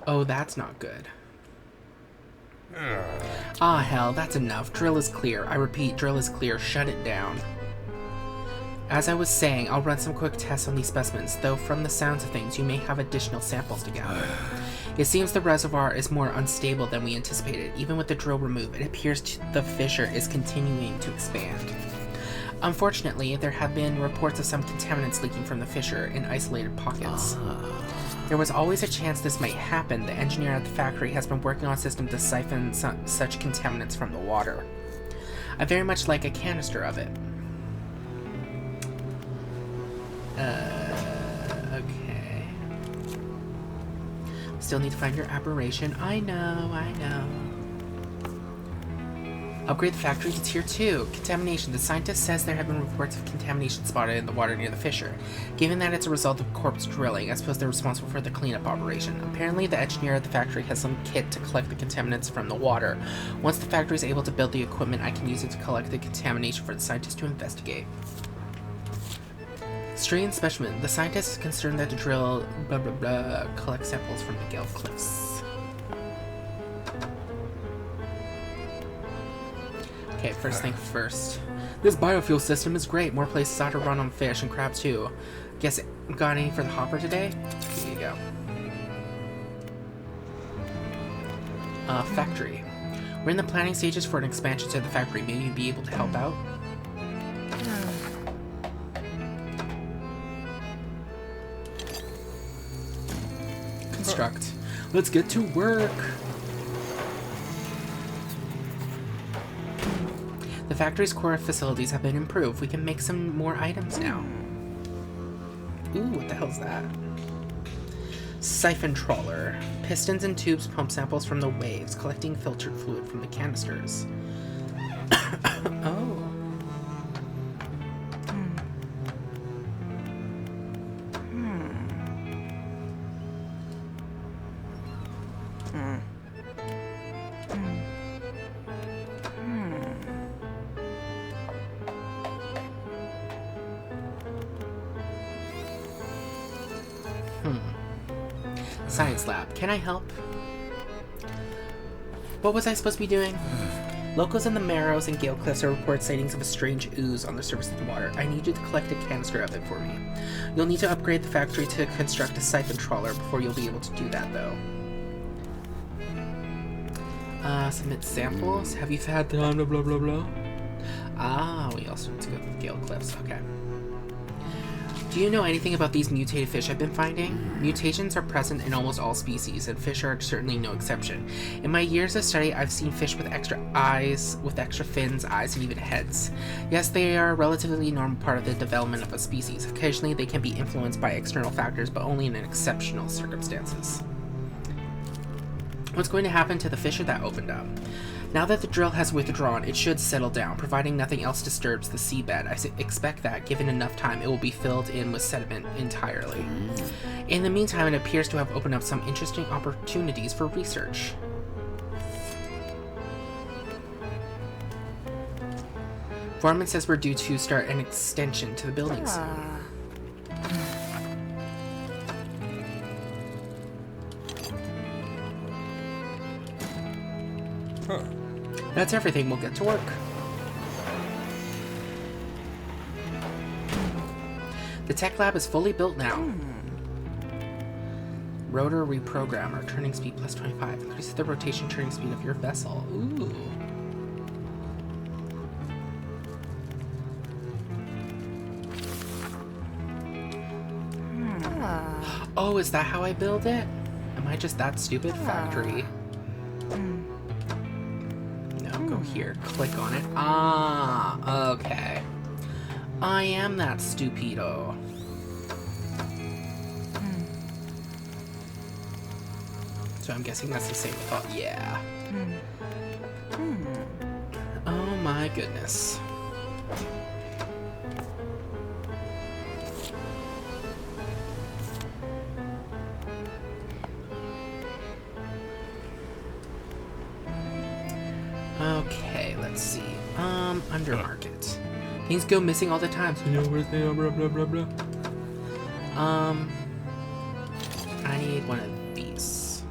Oh, that's not good. Ah, hell, that's enough. Drill is clear. I repeat, drill is clear. Shut it down. As I was saying, I'll run some quick tests on these specimens, though from the sounds of things, you may have additional samples to gather. It seems the reservoir is more unstable than we anticipated. Even with the drill removed, it appears the fissure is continuing to expand. Unfortunately, there have been reports of some contaminants leaking from the fissure in isolated pockets. There was always a chance this might happen. The engineer at the factory has been working on a system to siphon such contaminants from the water. I very much like a canister of it. Okay. Still need to find your aberration. I know. Upgrade the factory to Tier 2. Contamination. The scientist says there have been reports of contamination spotted in the water near the fissure. Given that it's a result of corpse drilling, I suppose they're responsible for the cleanup operation. Apparently, the engineer at the factory has some kit to collect the contaminants from the water. Once the factory is able to build the equipment, I can use it to collect the contamination for the scientist to investigate. Strange specimen. The scientist is concerned that the drill collect samples from the Gale Cliffs. Okay, first thing first. This biofuel system is great. More places ought to run on fish and crabs too. Guess it got any for the hopper today? Here you go. Factory. We're in the planning stages for an expansion to the factory. Maybe you'd be able to help out? Construct. Let's get to work. The factory's core facilities have been improved. We can make some more items now. Ooh, what the hell's that? Siphon trawler. Pistons and tubes pump samples from the waves, collecting filtered fluid from the canisters. Oh. Science lab. Can I help? What was I supposed to be doing? Locals in the Marrows and Gale Cliffs report sightings of a strange ooze on the surface of the water. I need you to collect a canister of it for me. You'll need to upgrade the factory to construct a siphon trawler before you'll be able to do that, though. Submit samples. Have you had time to blah blah blah? Ah, we also need to go to the Gale Cliffs. Okay. Do you know anything about these mutated fish I've been finding? Mutations are present in almost all species, and fish are certainly no exception. In my years of study, I've seen fish with extra eyes, with extra fins, eyes, and even heads. Yes, they are a relatively normal part of the development of a species. Occasionally, they can be influenced by external factors, but only in exceptional circumstances. What's going to happen to the fissure that opened up? Now that the drill has withdrawn, it should settle down, providing nothing else disturbs the seabed. I expect that, given enough time, it will be filled in with sediment entirely. In the meantime, it appears to have opened up some interesting opportunities for research. Foreman says we're due to start an extension to the building soon. That's everything. We'll get to work. The tech lab is fully built now. Rotor reprogrammer. Turning speed plus 25. Increases the rotation turning speed of your vessel. Ooh. Oh, is that how I build it? Am I just that stupid? Factory. Go here, click on it. Ah, okay. I am that stupido. So I'm guessing that's the same with all. Yeah. Oh my goodness. Okay, let's see. Undermarket. Things go missing all the time, so you know where they are, blah, blah, blah, blah. I need one of these.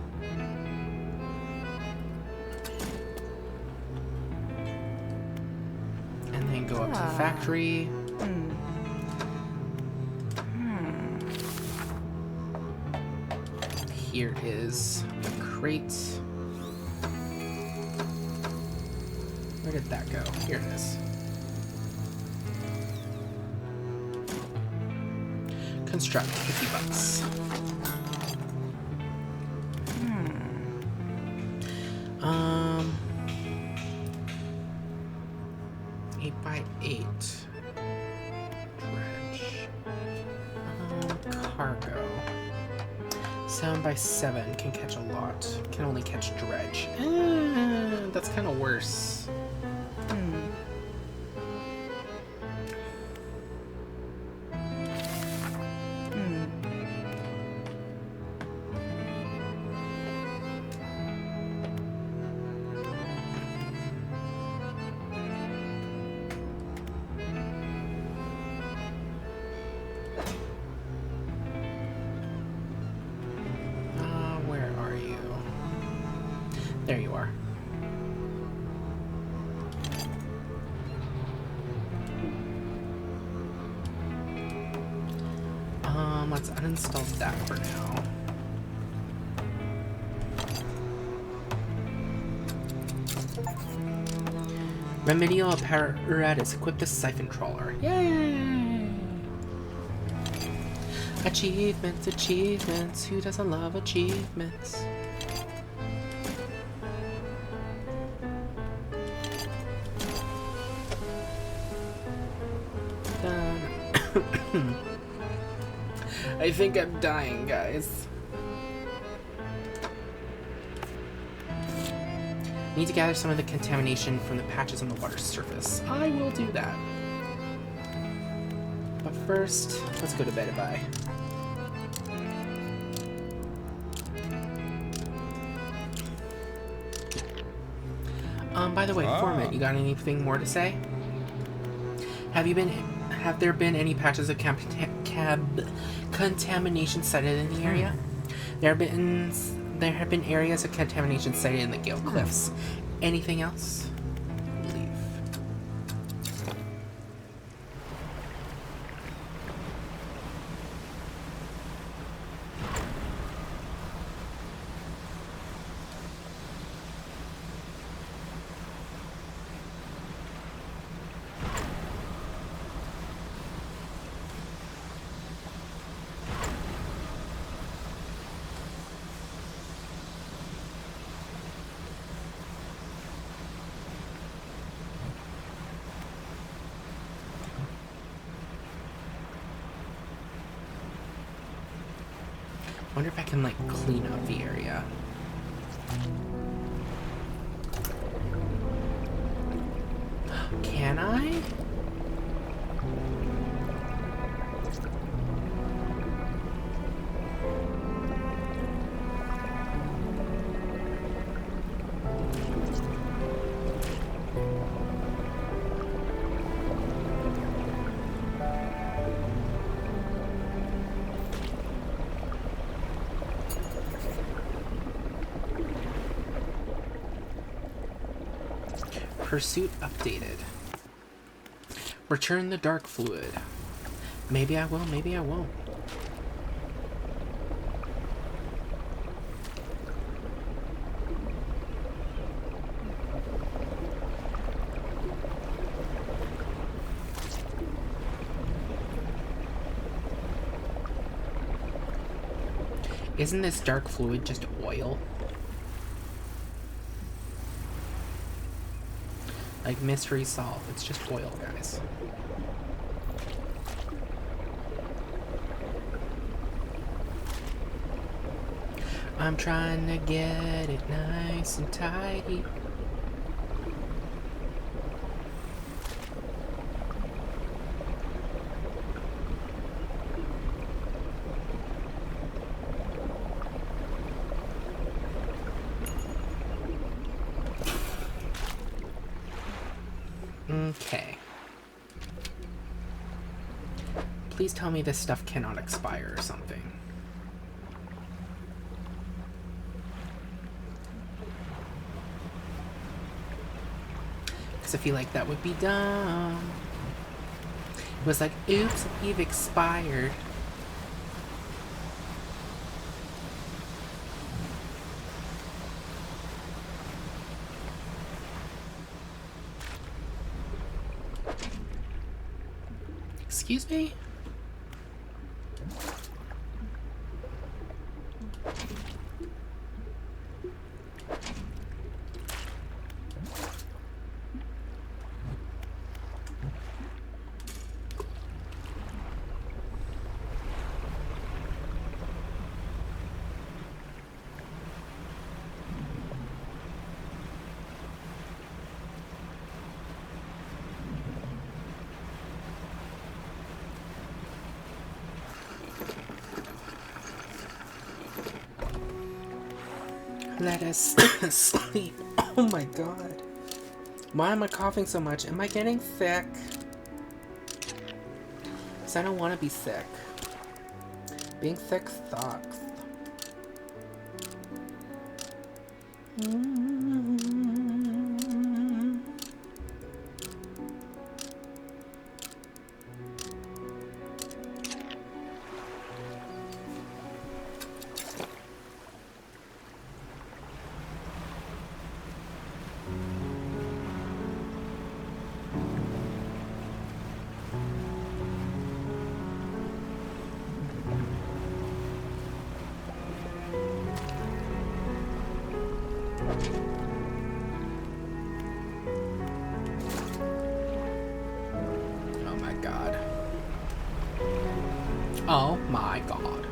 And then go up to the factory. Here is crate. Where did that go? Here it is. Construct, $50. 8x8. Dredge. Cargo. 7x7 can catch a lot. Can only catch dredge. That's kind of worse. Where are you? There you are. Let's uninstall that for now. Remedial apparatus equipped a siphon trawler. Yay! Achievements, achievements. Who doesn't love achievements? Done. I think I'm dying, guys. Need to gather some of the contamination from the patches on the water surface. I will do that. But first, let's go to bed. Bye. By the way, Foreman, you got anything more to say? Have there been any patches of contamination cited in the area? There have been areas of contamination cited in the Gale Cliffs. Anything else? Leave. Wonder if I can, like, clean up the area. Can I? Pursuit updated. Return the dark fluid. Maybe I will, maybe I won't. Isn't this dark fluid just oil? Like, mystery solved. It's just oil, guys. I'm trying to get it nice and tidy. Okay. Please tell me this stuff cannot expire or something. Because I feel like that would be dumb. It was like, oops, you've expired. Excuse me? Let us sleep. Oh my god. Why am I coughing so much? Am I getting sick? Because I don't want to be sick. Being sick sucks. Oh my god. Oh my god.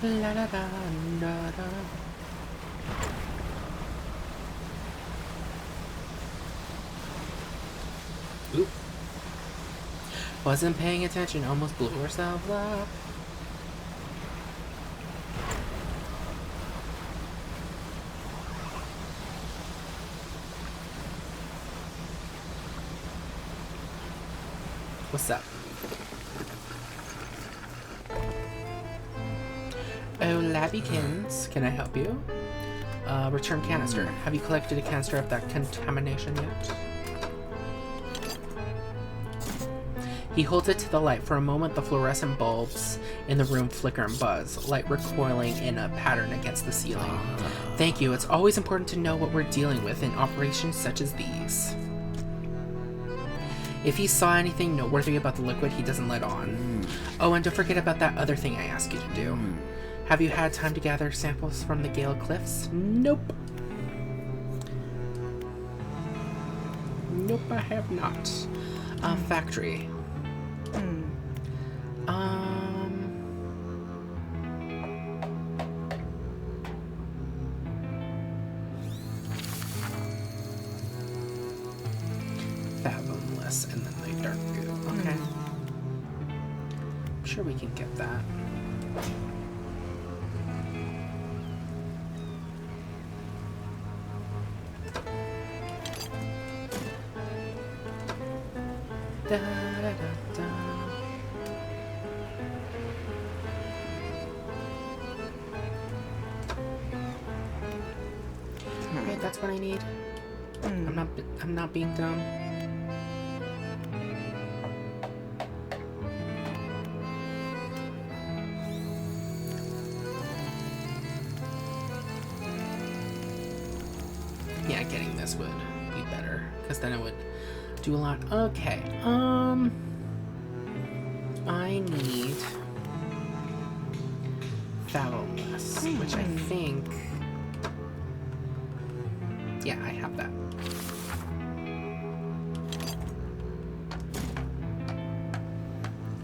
La da da da da. Oop. Wasn't paying attention, almost blew herself up. What's up? Oh, Labbykins, can I help you? Return canister. Have you collected a canister of that contamination yet? He holds it to the light. For a moment, the fluorescent bulbs in the room flicker and buzz, light recoiling in a pattern against the ceiling. Thank you. It's always important to know what we're dealing with in operations such as these. If he saw anything noteworthy about the liquid, he doesn't let on. Oh, and don't forget about that other thing I asked you to do. Have you had time to gather samples from the Gale Cliffs? Nope. Nope, I have not. Factory. Fathomless, and then the dark goo. Okay. I'm sure we can get that. Da, da, da, da. Okay, that's what I need. I'm not being dumb. Yeah, getting this would be better, because then it would do a lot. Okay, I need Fathomless, which I think, yeah, I have that.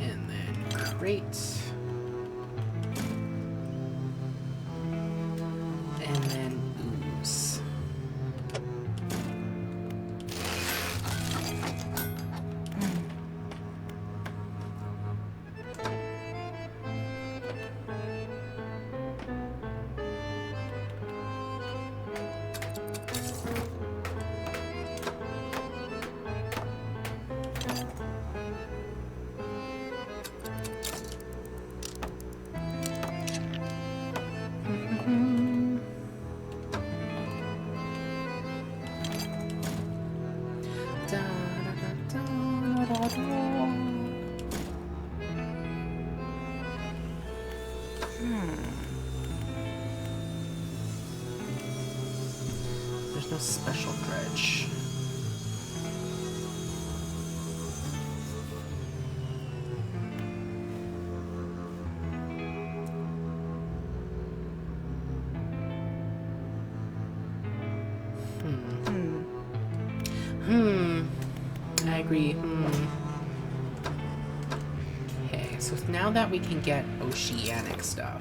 And then Crate. And then Ooze. Da, da, da, da, da, da. No special dredge. I agree. Okay, so now that we can get oceanic stuff.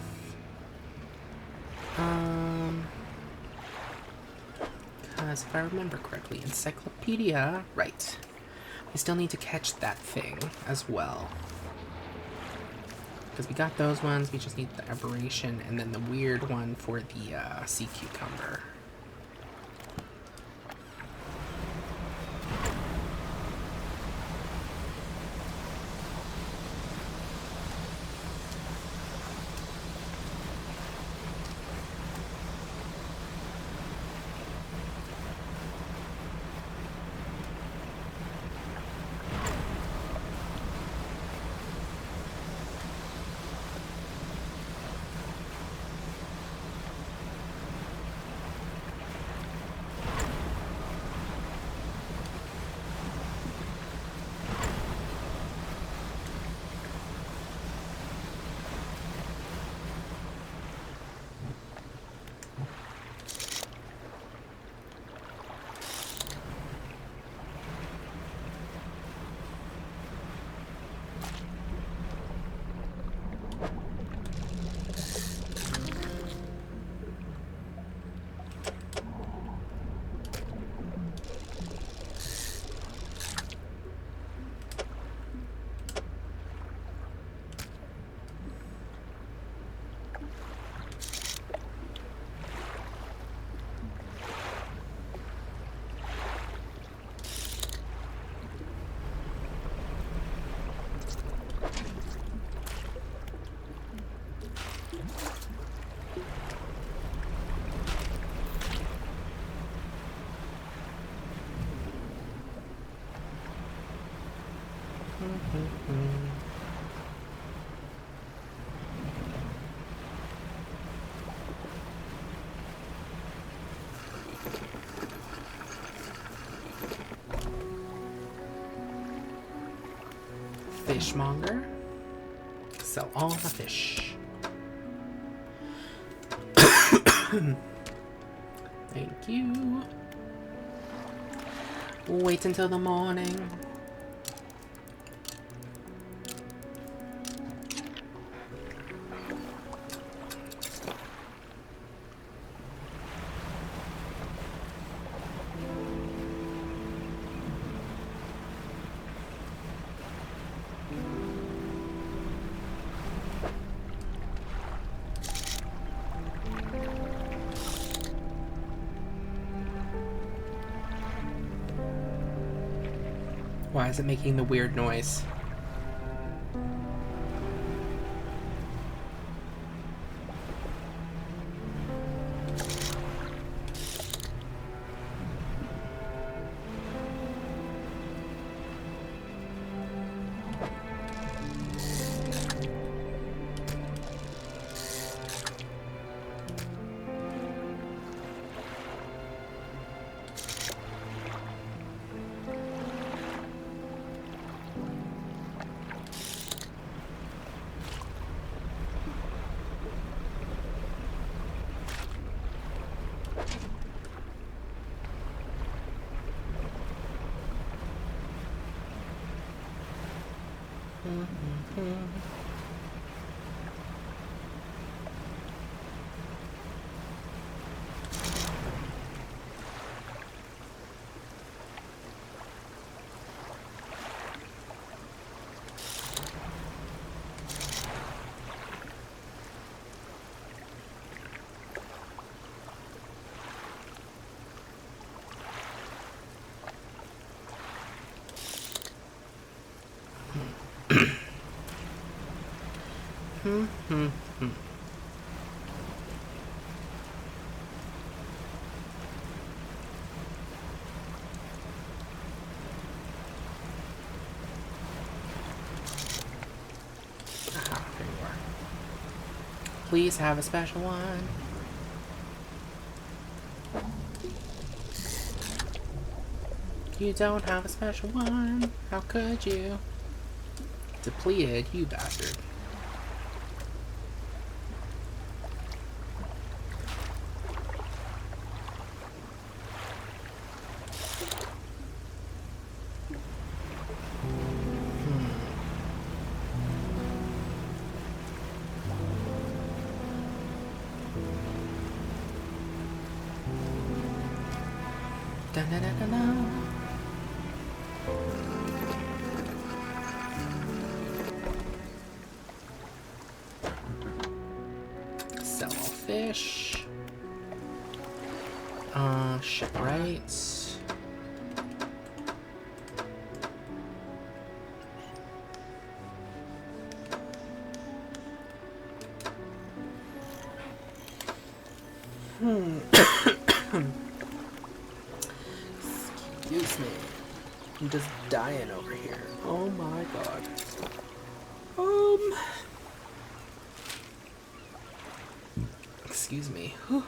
Because if I remember correctly, encyclopedia, right. We still need to catch that thing as well. Because we got those ones, we just need the aberration and then the weird one for the sea cucumber. Fishmonger. Sell all the fish. Thank you. Wait until the morning. Why is it making the weird noise? Please have a special one. You don't have a special one. How could you? Depleted, you bastard. Da da da da da. Sell all fish. Shipwrights. Excuse me. I'm just dying over here. Oh my god. Excuse me. Whew.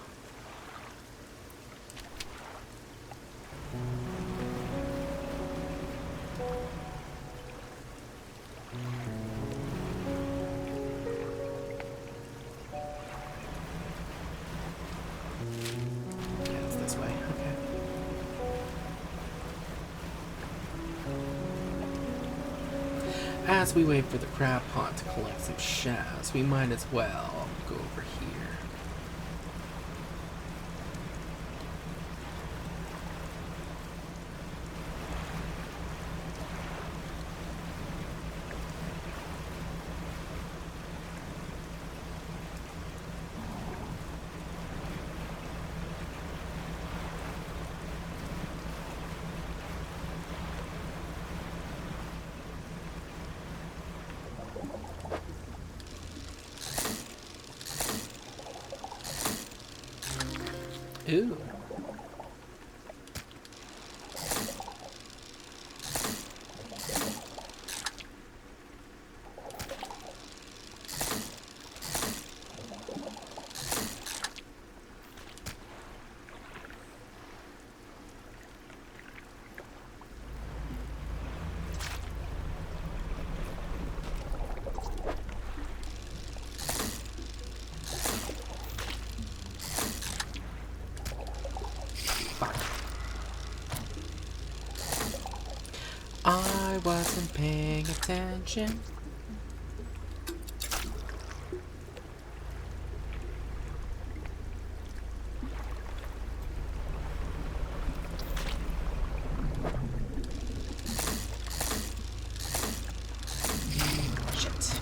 Yeah, it's this way. Okay. As we wait for the crab pot to collect some shells, we might as well go over here. Ooh. I wasn't paying attention. Shit.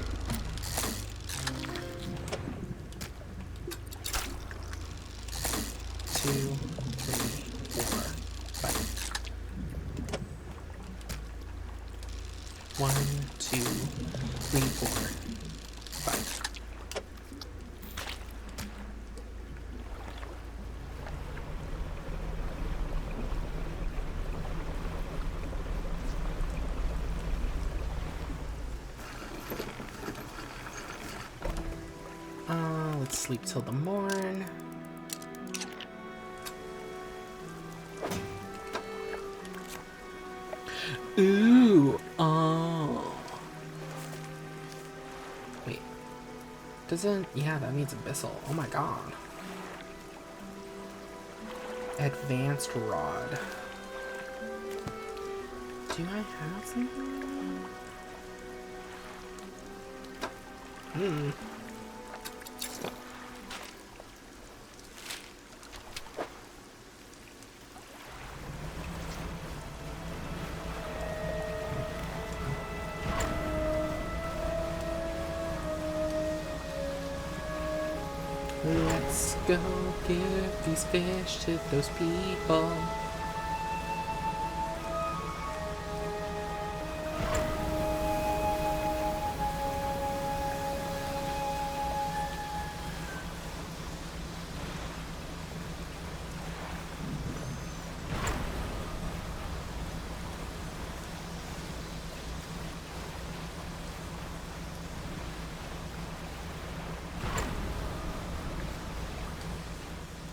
Two, three, four, five. 1, 2, 3, 4, 5. Let's sleep till the morn. Ooh, oh. Wait. Doesn't, yeah, that means abyssal. Oh my god. Advanced rod. Do I have something? Let's go give these fish to those people.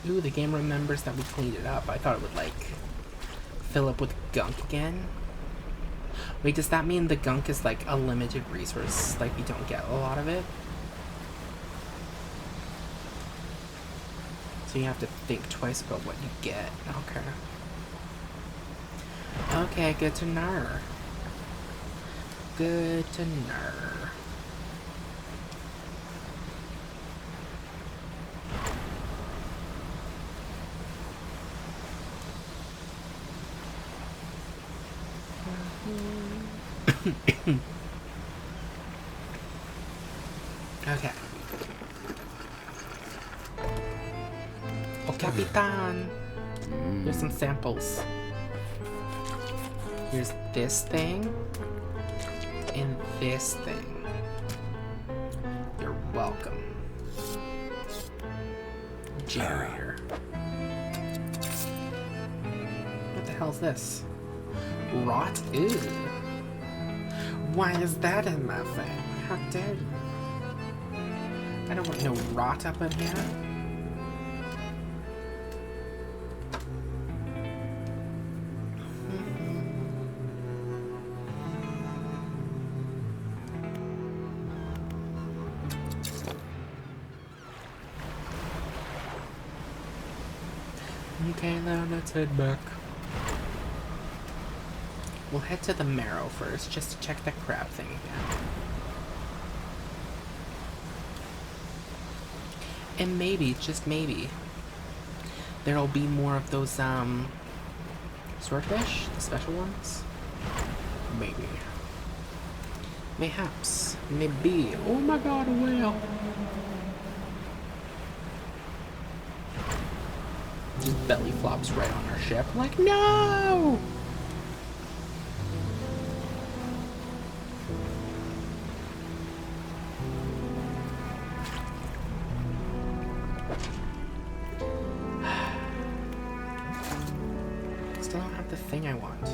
Ooh, the game remembers that we cleaned it up. I thought it would, like, fill up with gunk again. Wait, does that mean the gunk is like a limited resource? Like you don't get a lot of it? So you have to think twice about what you get. Okay. Okay, good to know. Good to know. Okay. Oh, Capitan! Here's some samples. Here's this thing. And this thing. You're welcome. Generator. What the hell's this? Rot? Ew. Why is that in my thing? How dare you? I don't want no rot up in here. Okay, now let's head back. We'll head to the marrow first, just to check the crab thing again. And maybe, just maybe, there'll be more of those, swordfish, the special ones? Maybe. Mayhaps. Maybe. Oh my god, a whale! Just belly flops right on our ship, like, no! Still don't have the thing I want.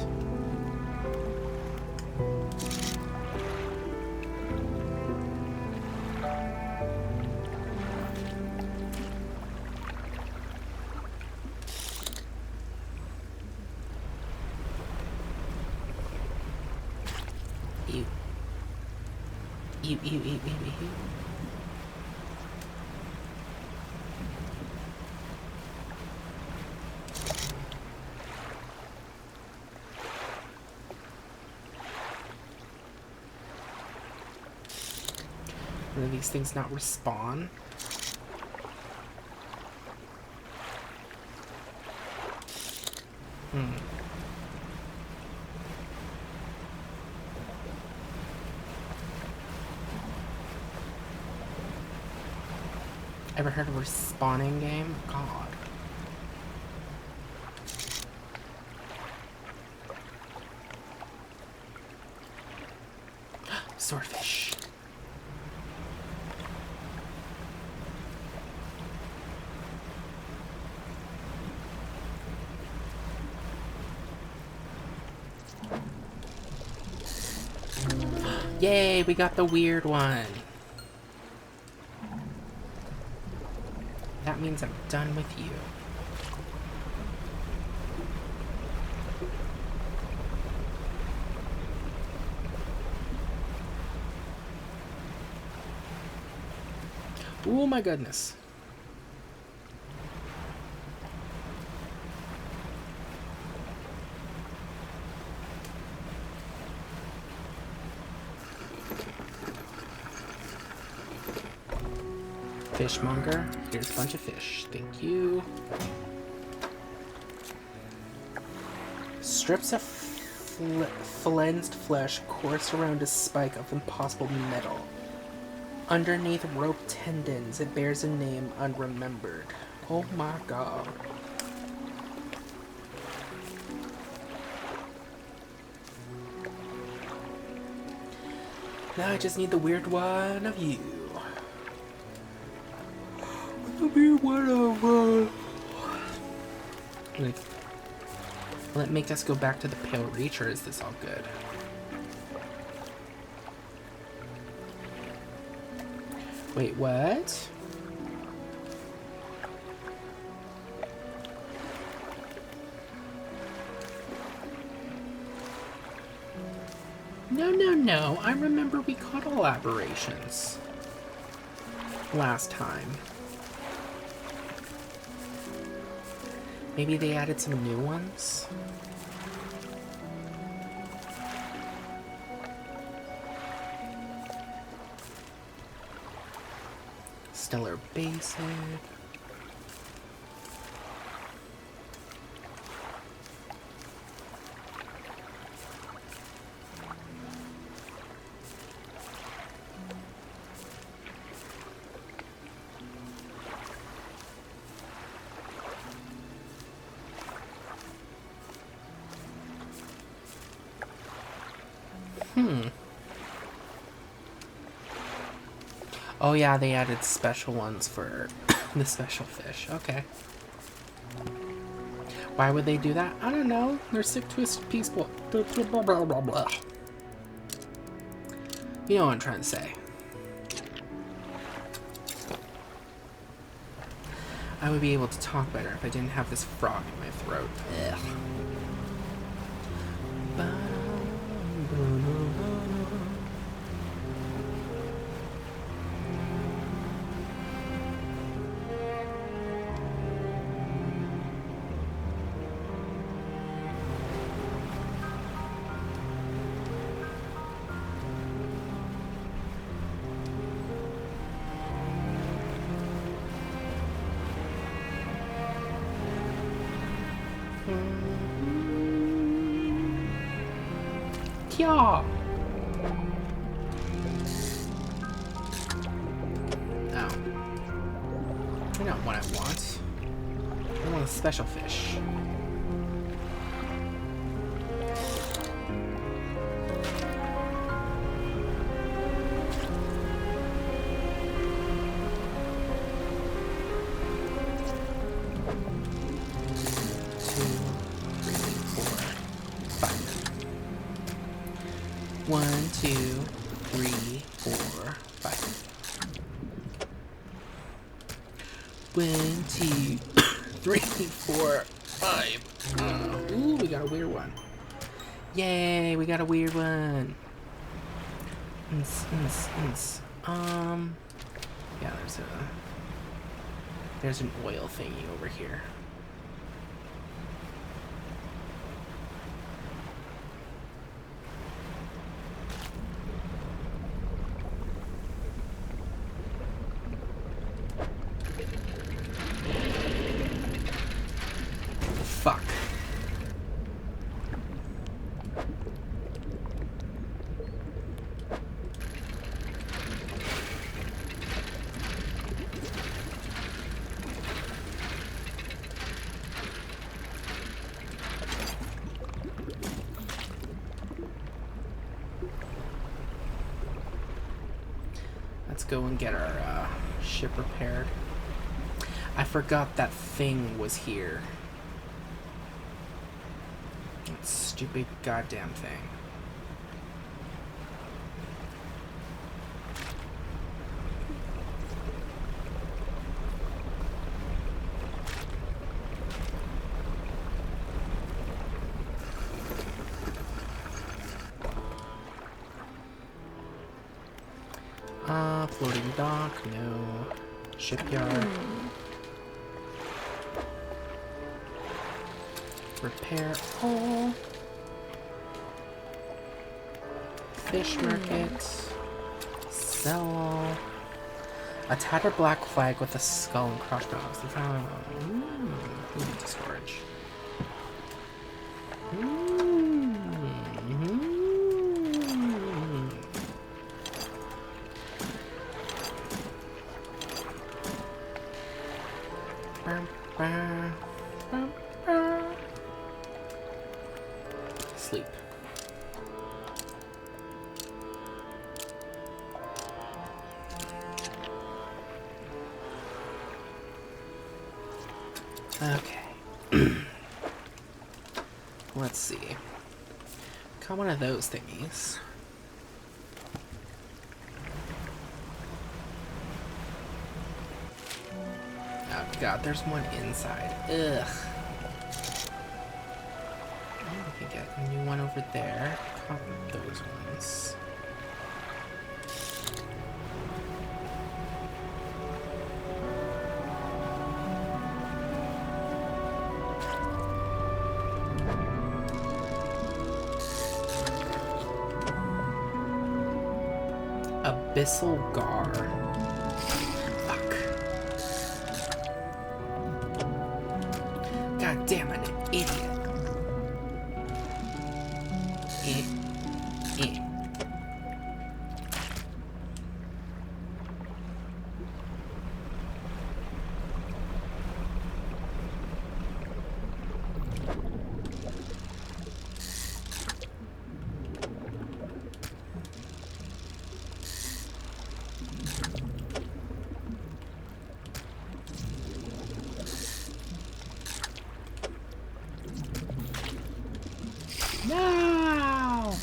Ew. Ew, ew, ew, ew, ew. Do these things not respawn? Ever heard of a respawning game? God. Swordfish. Yay, we got the weird one. That means I'm done with you. Oh my goodness. Fishmonger, here's a bunch of fish. Thank you. Strips of flensed flesh course around a spike of impossible metal. Underneath rope tendons, it bears a name unremembered. Oh my god. Now I just need the weird one of you. The weird one of Like, will it make us go back to the Pale Reach, or is this all good? Wait, what? No. I remember we caught all aberrations last time. Maybe they added some new ones? Stellar Basic. Oh yeah, they added special ones for the special fish. Okay. Why would they do that? I don't know. They're sick, twisted, peaceful. You know what I'm trying to say. I would be able to talk better if I didn't have this frog in my throat. Ugh. Yeah. Oh. I know what I want. I want a special fish. One, two, three, four, five. 1, 2, 3, 4, 5. Ooh, we got a weird one. Yay, we got a weird one. Yeah, there's an oil thingy over here. Fuck. Let's go and get our ship repaired. I forgot that thing was here. That stupid goddamn thing. Floating dock, no. Shipyard. Repair all. Fish market. Sell all. A tattered black flag with a skull and crossbones. Move into storage. Sleep. Okay. Let's see. Got one of those thingies. Oh god, there's one inside. Ugh. We can get a new one over there. Copy those ones. Abyssal Gar. Fuck. God damn, I'm an idiot. Eh. Eh. No!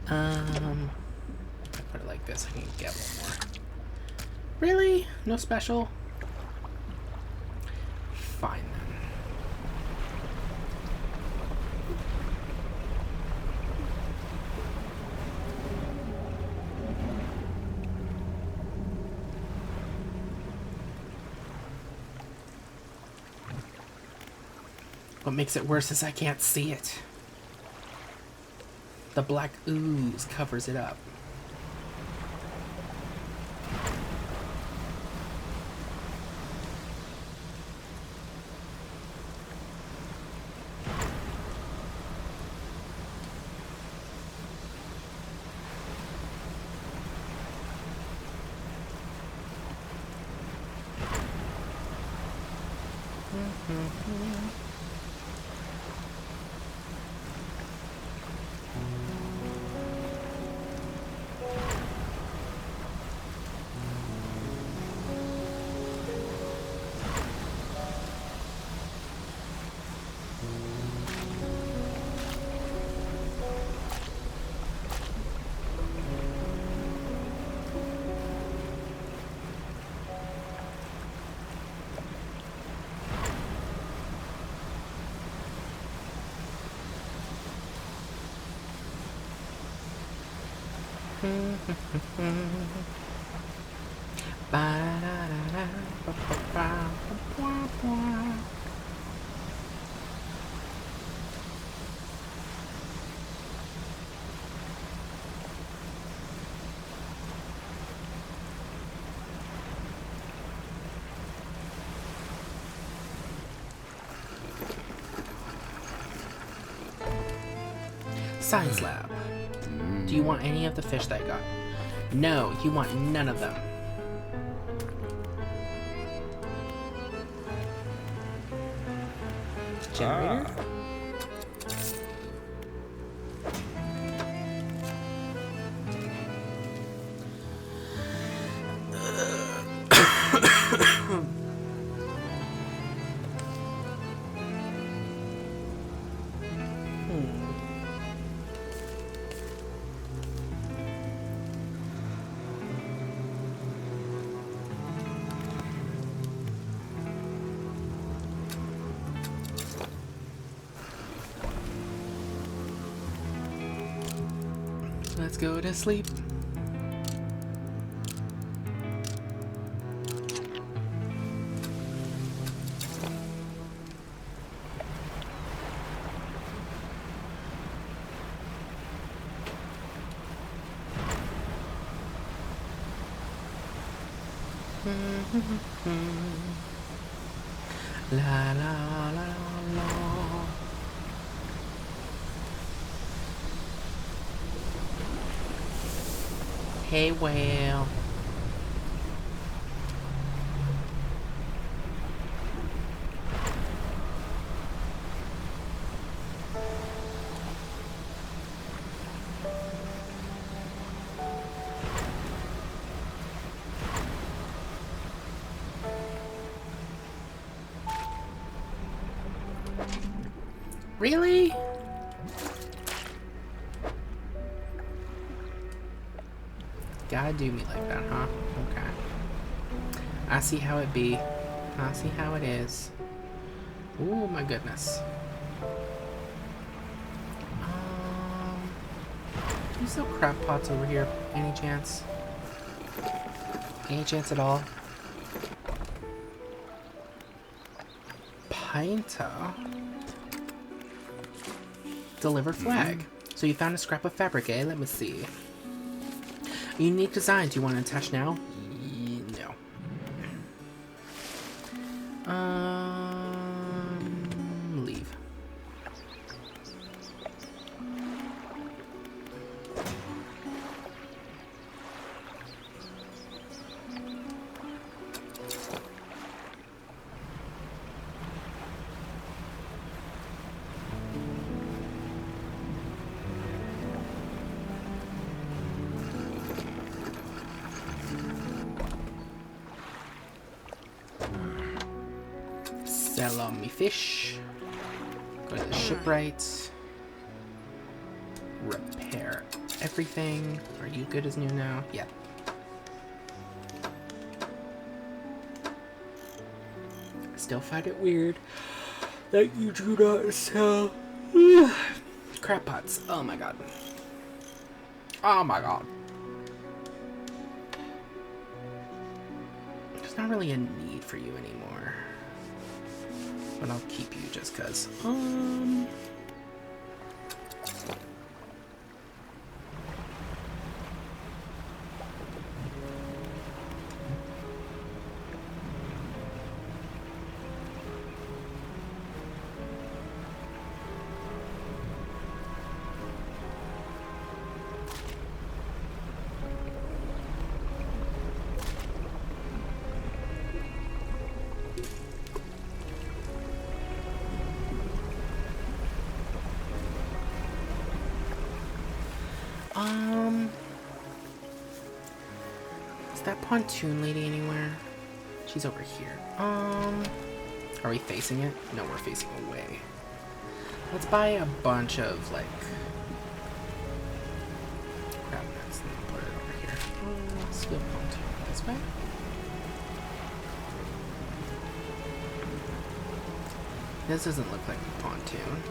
I put it like this, I can get one more. Really? No special? Fine then. What makes it worse is I can't see it. The black ooze covers it up. Science lab. Do you want any of the fish that I got? No, you want none of them. Generator? Let's go to sleep. La la la la. Hey, whale. Really? gotta do me like that, huh? Okay. I see how it be. I see how it is. Oh my goodness. Do you sell crab pots over here? Any chance? Any chance at all? Pinta? Deliver flag. So you found a scrap of fabric, eh? Let me see. A unique design. Do you want to attach now? No. Leave. Sell on me fish. Go to the shipwright. Repair everything. Are you good as new now? Yeah. Still find it weird that you do not sell crab pots. Oh my god. Oh my god. There's not really a need for you anymore. But I'll keep you just cause. Is that pontoon lady anywhere? She's over here. Are we facing it? No, we're facing away. Let's buy a bunch of, like, crab nuts and put it over here. Let's go pontoon this way. This doesn't look like a pontoon.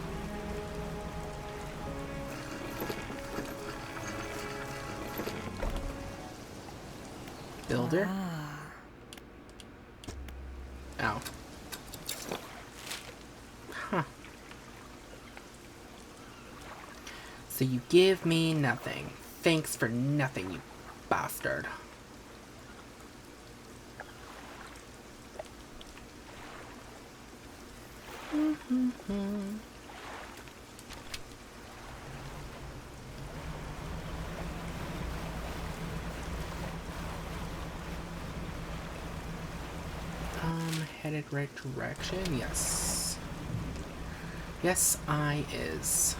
Builder? Ow. Huh. So you give me nothing. Thanks for nothing, you bastard. Headed right direction? Yes. Yes, I is.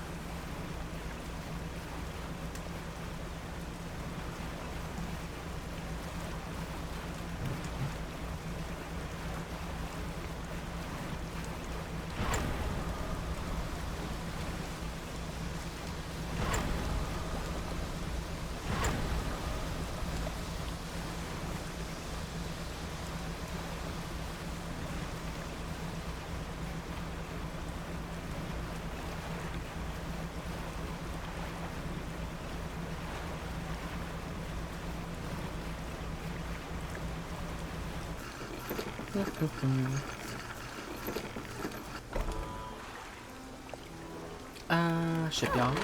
Shipyard.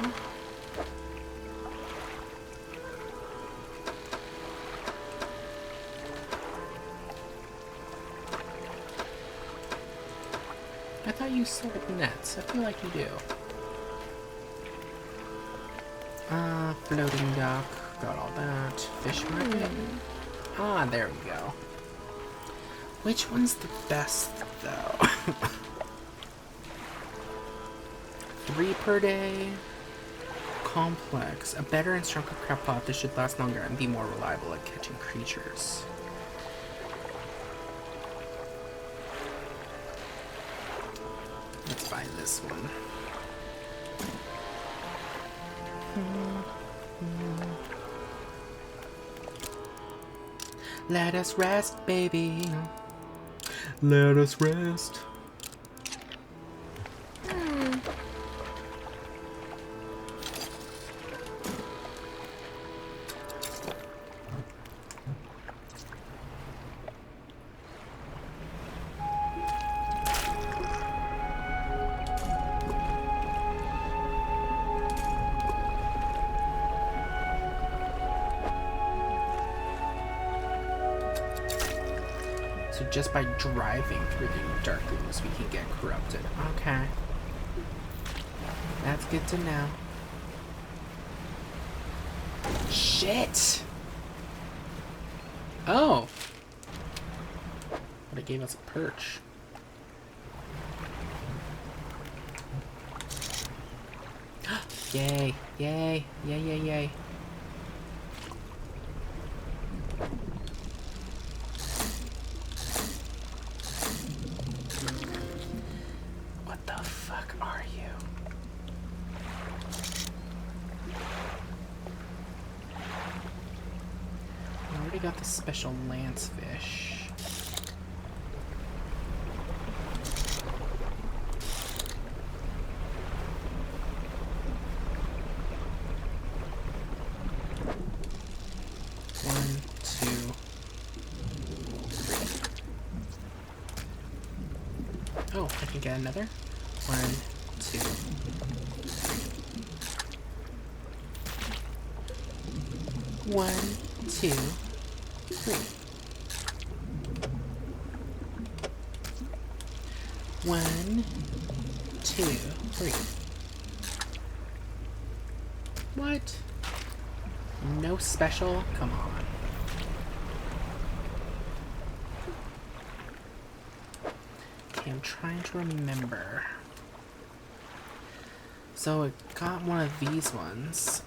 I thought you sold nets. I feel like you do. Floating dock. Got all that. Fish market. Ah, there we go. Which one's the best, though? 3 per day. Complex. A better and stronger crab pot. This should last longer and be more reliable at catching creatures. Let's buy this one. Let us rest, baby. Let us rest. So just by driving through the dark rooms, we can get corrupted. Okay. That's good to know. Shit! Oh! But it gave us a perch. Yay! Yay! Yay, yay, yay. What the fuck are you? I already got the special lance fish. One, two, three. Oh, I can get another. One, two, three. One, two, three. One, two, three. What? No special? Come on. Okay, I'm trying to remember. So it got one of these ones.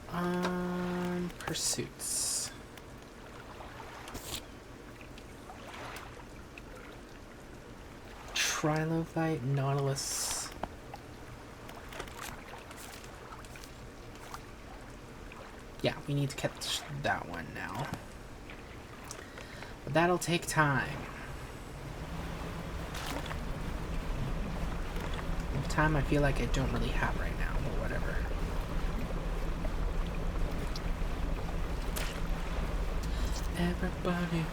Pursuits. Trilobite, Nautilus. Yeah, we need to catch that one now. But that'll take time. Time I feel like I don't really have right now, but whatever. Everybody.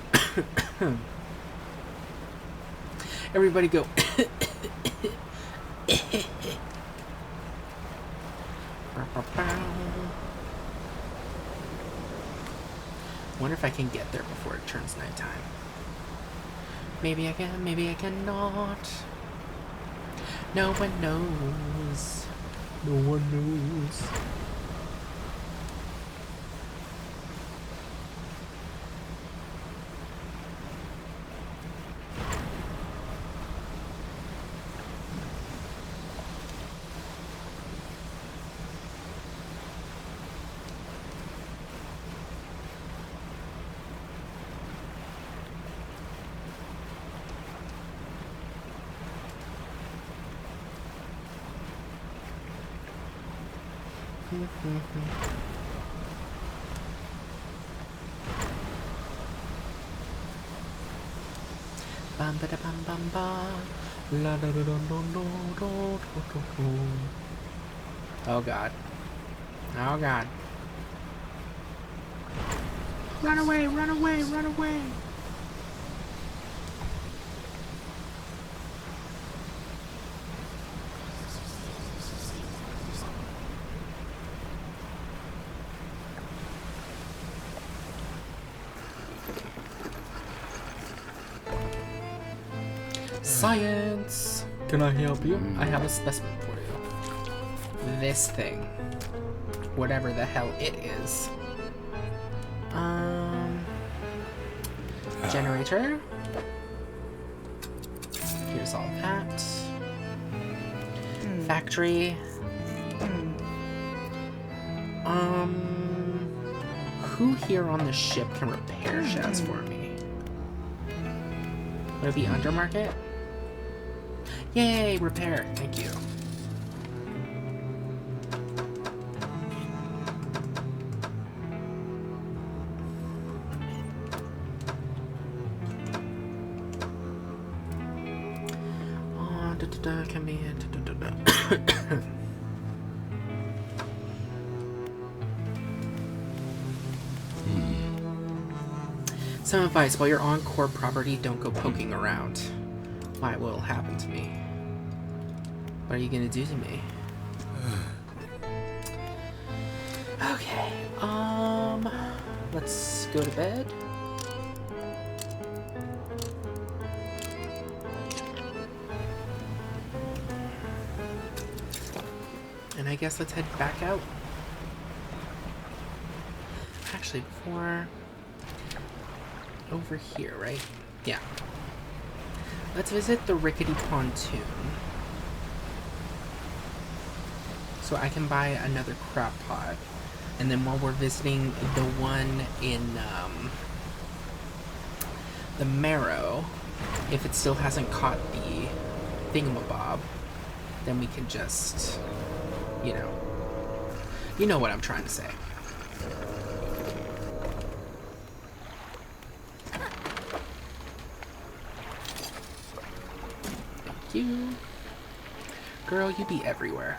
Everybody go. Wonder if I can get there before it turns nighttime. Maybe I can, maybe I cannot. No one knows. No one knows. Bam ba da bam bam ba. La da da da da da da da da. Oh god. Oh god. Run away, run away, run away. Science! Can I help you? I have a specimen for you. This thing. Whatever the hell it is. Generator. Here's all that. Factory. Who here on the ship can repair shafts for me? Would it be Undermarket? Yay, repair. Thank you. Some advice: while you're on core property, don't go poking around. Why? What'll happen to me? What are you gonna do to me? Okay, let's go to bed. And I guess let's head back out. Actually, before... over here, right? Yeah. Let's visit the rickety pontoon. So I can buy another crab pot. And then while we're visiting the one in, the Marrow, if it still hasn't caught the thingamabob, then we can just, you know what I'm trying to say. Thank you. Girl, you be everywhere.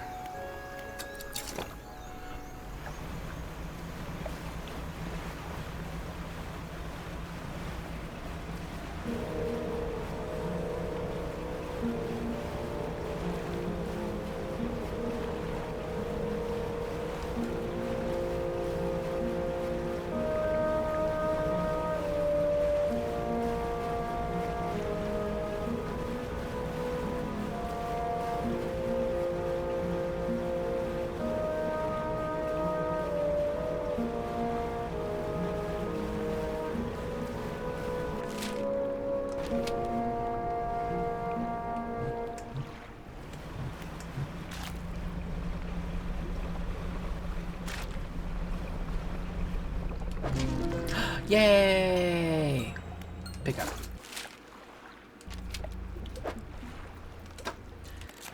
Yay! Pick up.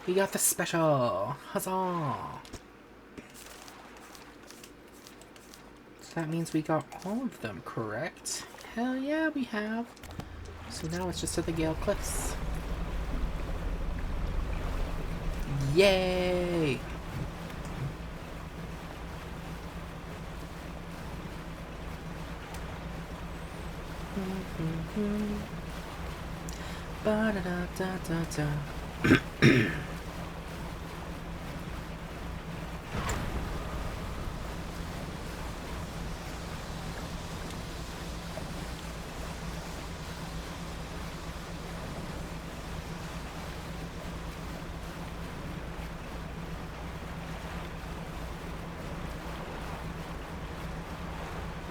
We got the special! Huzzah! So that means we got all of them, correct? Hell yeah, we have! So now it's just to the Gale Cliffs. Yay! Ba-da-da-da-da-da.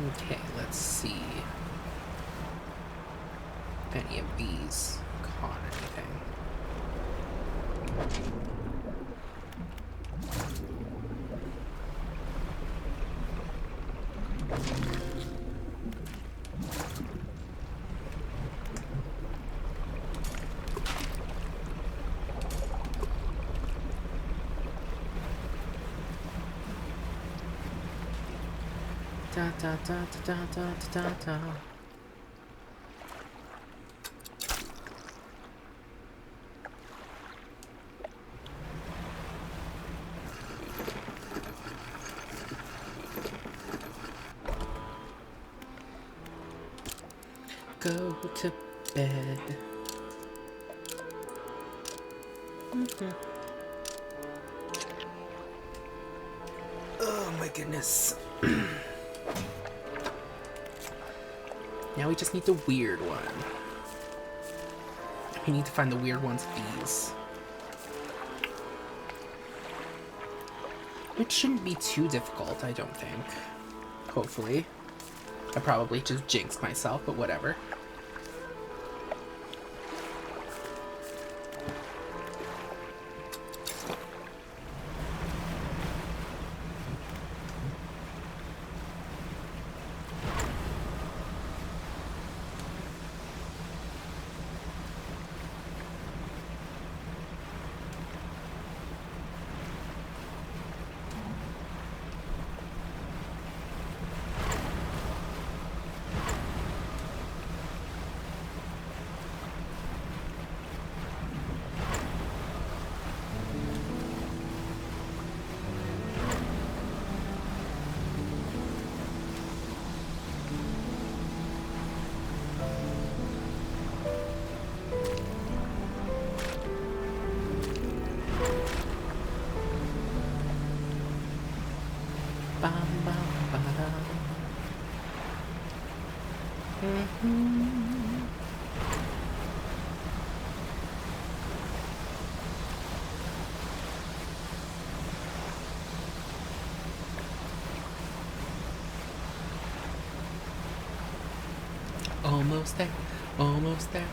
Okay, let's see if any of these caught anything. Da da da da da da da da. Go to bed. Oh my goodness. Now we just need the weird one. We need to find the weird one's bees. Which shouldn't be too difficult, I don't think. Hopefully. I probably just jinxed myself, but whatever. bum, bum, ba-dum. Mhm. Almost there, almost there.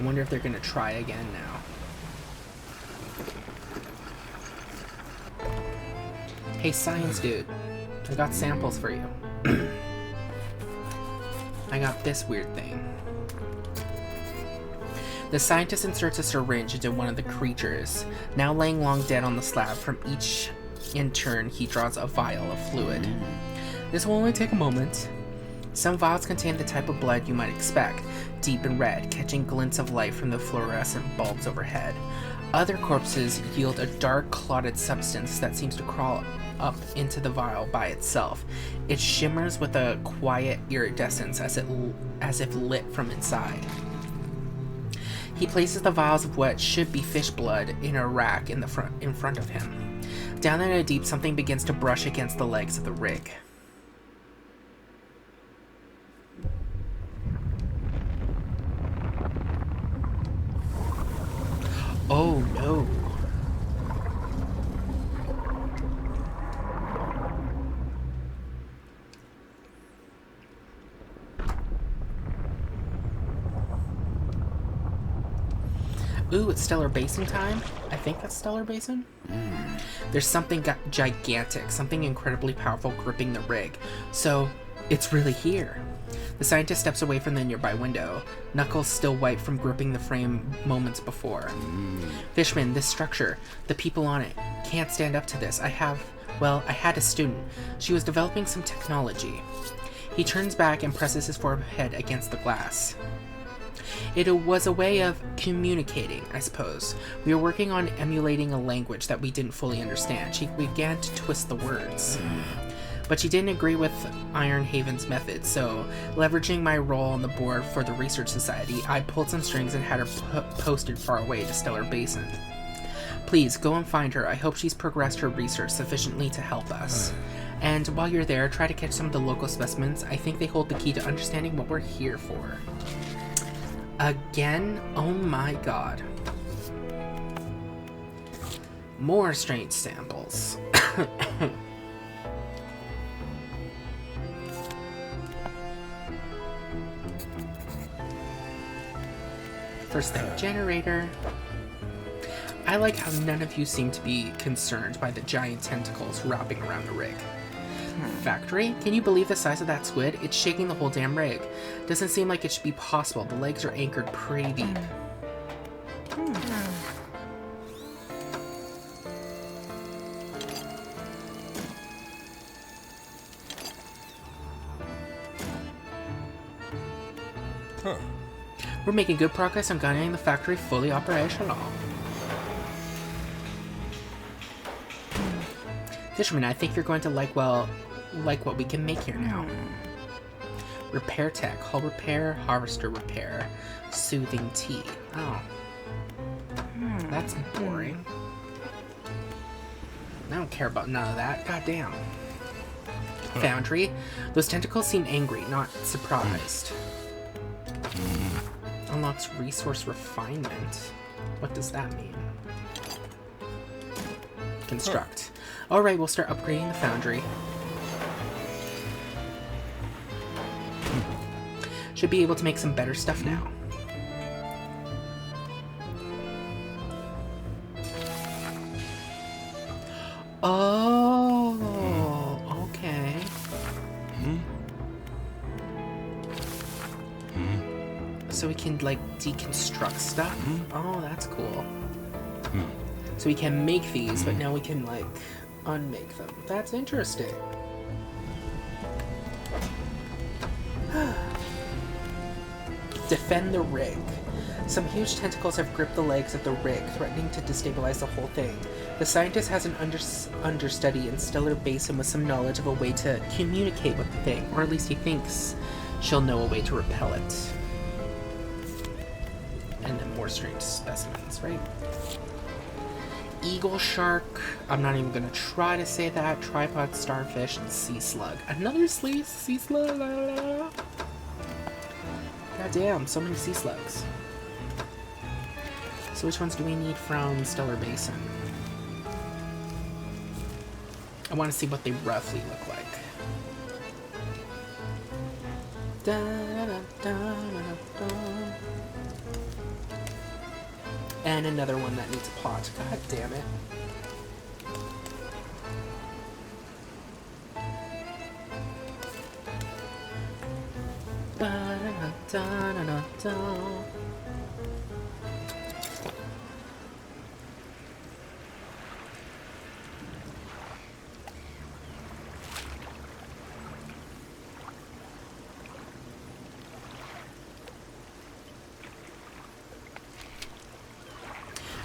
I wonder if they're gonna try again now. Hey, science dude, I got samples for you. I got this weird thing. The scientist inserts a syringe into one of the creatures, now laying long dead on the slab. From each in turn, he draws a vial of fluid. This will only take a moment. Some vials contain the type of blood you might expect, deep and red, catching glints of light from the fluorescent bulbs overhead. Other corpses yield a dark, clotted substance that seems to crawl up into the vial by itself. It shimmers with a quiet iridescence as if lit from inside. He places the vials of what should be fish blood in a rack in front of him. Down in the deep, something begins to brush against the legs of the rig. Oh no. Ooh, it's stellar basin time? I think that's stellar basin? There's something gigantic, something incredibly powerful gripping the rig. So, it's really here. The scientist steps away from the nearby window, knuckles still white from gripping the frame moments before. Fishman, this structure, the people on it, can't stand up to this. I had a student. She was developing some technology. He turns back and presses his forehead against the glass. It was a way of communicating, I suppose. We were working on emulating a language that we didn't fully understand. She began to twist the words. But she didn't agree with Ironhaven's method, so, leveraging my role on the board for the Research Society, I pulled some strings and had her posted far away to Stellar Basin. Please, go and find her. I hope she's progressed her research sufficiently to help us. And while you're there, try to catch some of the local specimens. I think they hold the key to understanding what we're here for. Again? Oh my god. More strange samples. First thing, generator. I like how none of you seem to be concerned by the giant tentacles wrapping around the rig. Factory? Can you believe the size of that squid? It's shaking the whole damn rig. Doesn't seem like it should be possible. The legs are anchored pretty deep. We're making good progress on getting the factory fully operational. Fisherman, I think you're going to like what we can make here now. Repair tech, hull repair, harvester repair, soothing tea. Oh. That's boring. I don't care about none of that. God damn. Foundry. Those tentacles seem angry, not surprised. Unlocks resource refinement. What does that mean? Construct. Alright, we'll start upgrading the foundry. Should be able to make some better stuff now. Oh, okay. So we can, like, deconstruct stuff? Oh, that's cool. So we can make these, but now we can, like, unmake them. That's interesting. Defend the rig. Some huge tentacles have gripped the legs of the rig, threatening to destabilize the whole thing. The scientist has an understudy in Stellar Basin with some knowledge of a way to communicate with the thing, or at least he thinks she'll know a way to repel it. and then more strange specimens, right? Eagle shark. I'm not even gonna try to say that. Tripod starfish and sea slug. Another sea slug. God damn, so many sea slugs. So which ones do we need from Stellar Basin? I want to see what they roughly look like. Da, da, da, da, da. And another one that needs a pot. God damn it. Da, da, da, da, da.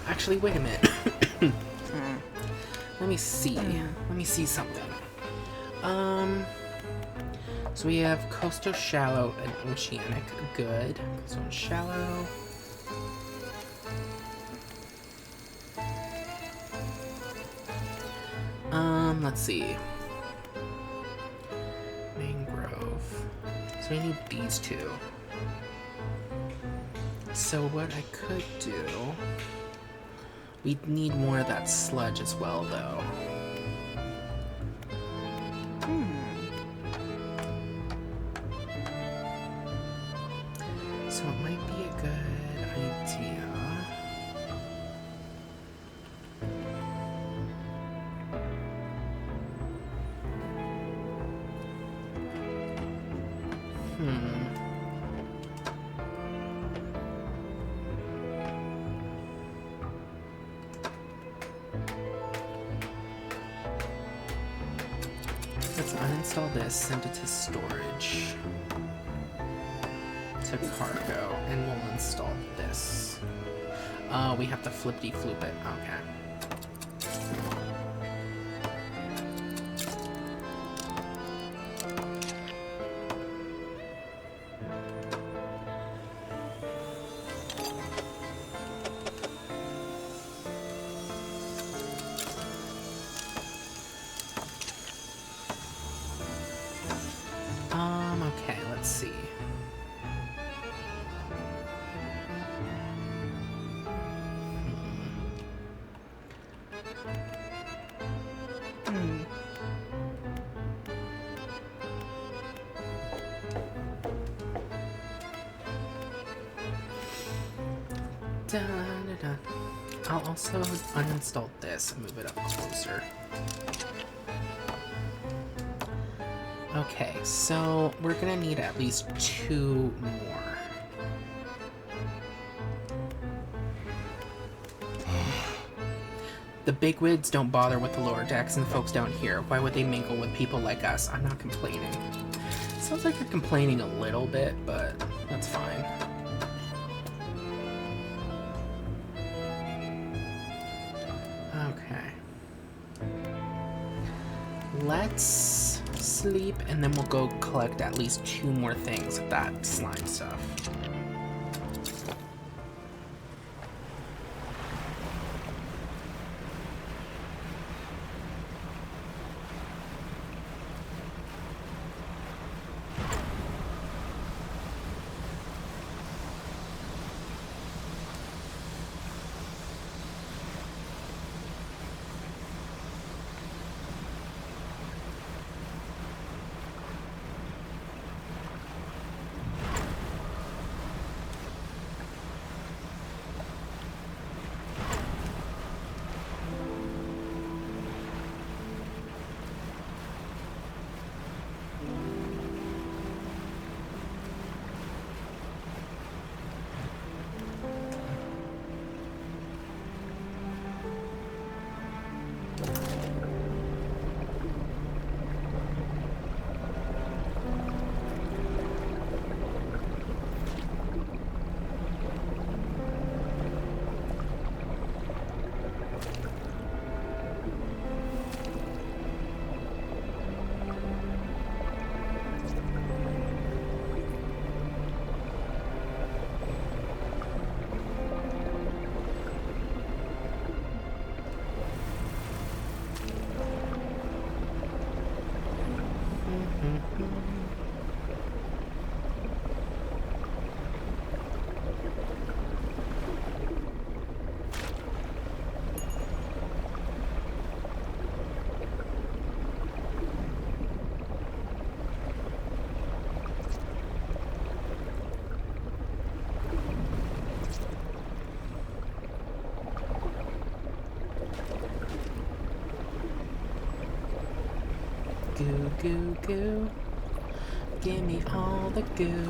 Actually, wait a minute. Let me see. Let me see something. So we have coastal, shallow, and oceanic. Good. Coastal and shallow. Let's see. Mangrove. So we need these two. So what I could do... We'd need more of that sludge as well, though. So it might be a good idea. Let's uninstall this, send it to storage. To cargo, and we'll install this. We have to flippity-floop it. Okay. Okay, let's see. Da, da, da. I'll also uninstall this and move it up closer. Okay, so we're gonna need at least 2 more. The bigwigs don't bother with the lower decks and the folks down here. Why would they mingle with people like us? I'm not complaining. Sounds like you're complaining a little bit, but that's fine. Okay. Let's sleep, and then we'll go collect at least 2 more things of that slime stuff. Goo, goo, goo. Give me all the goo.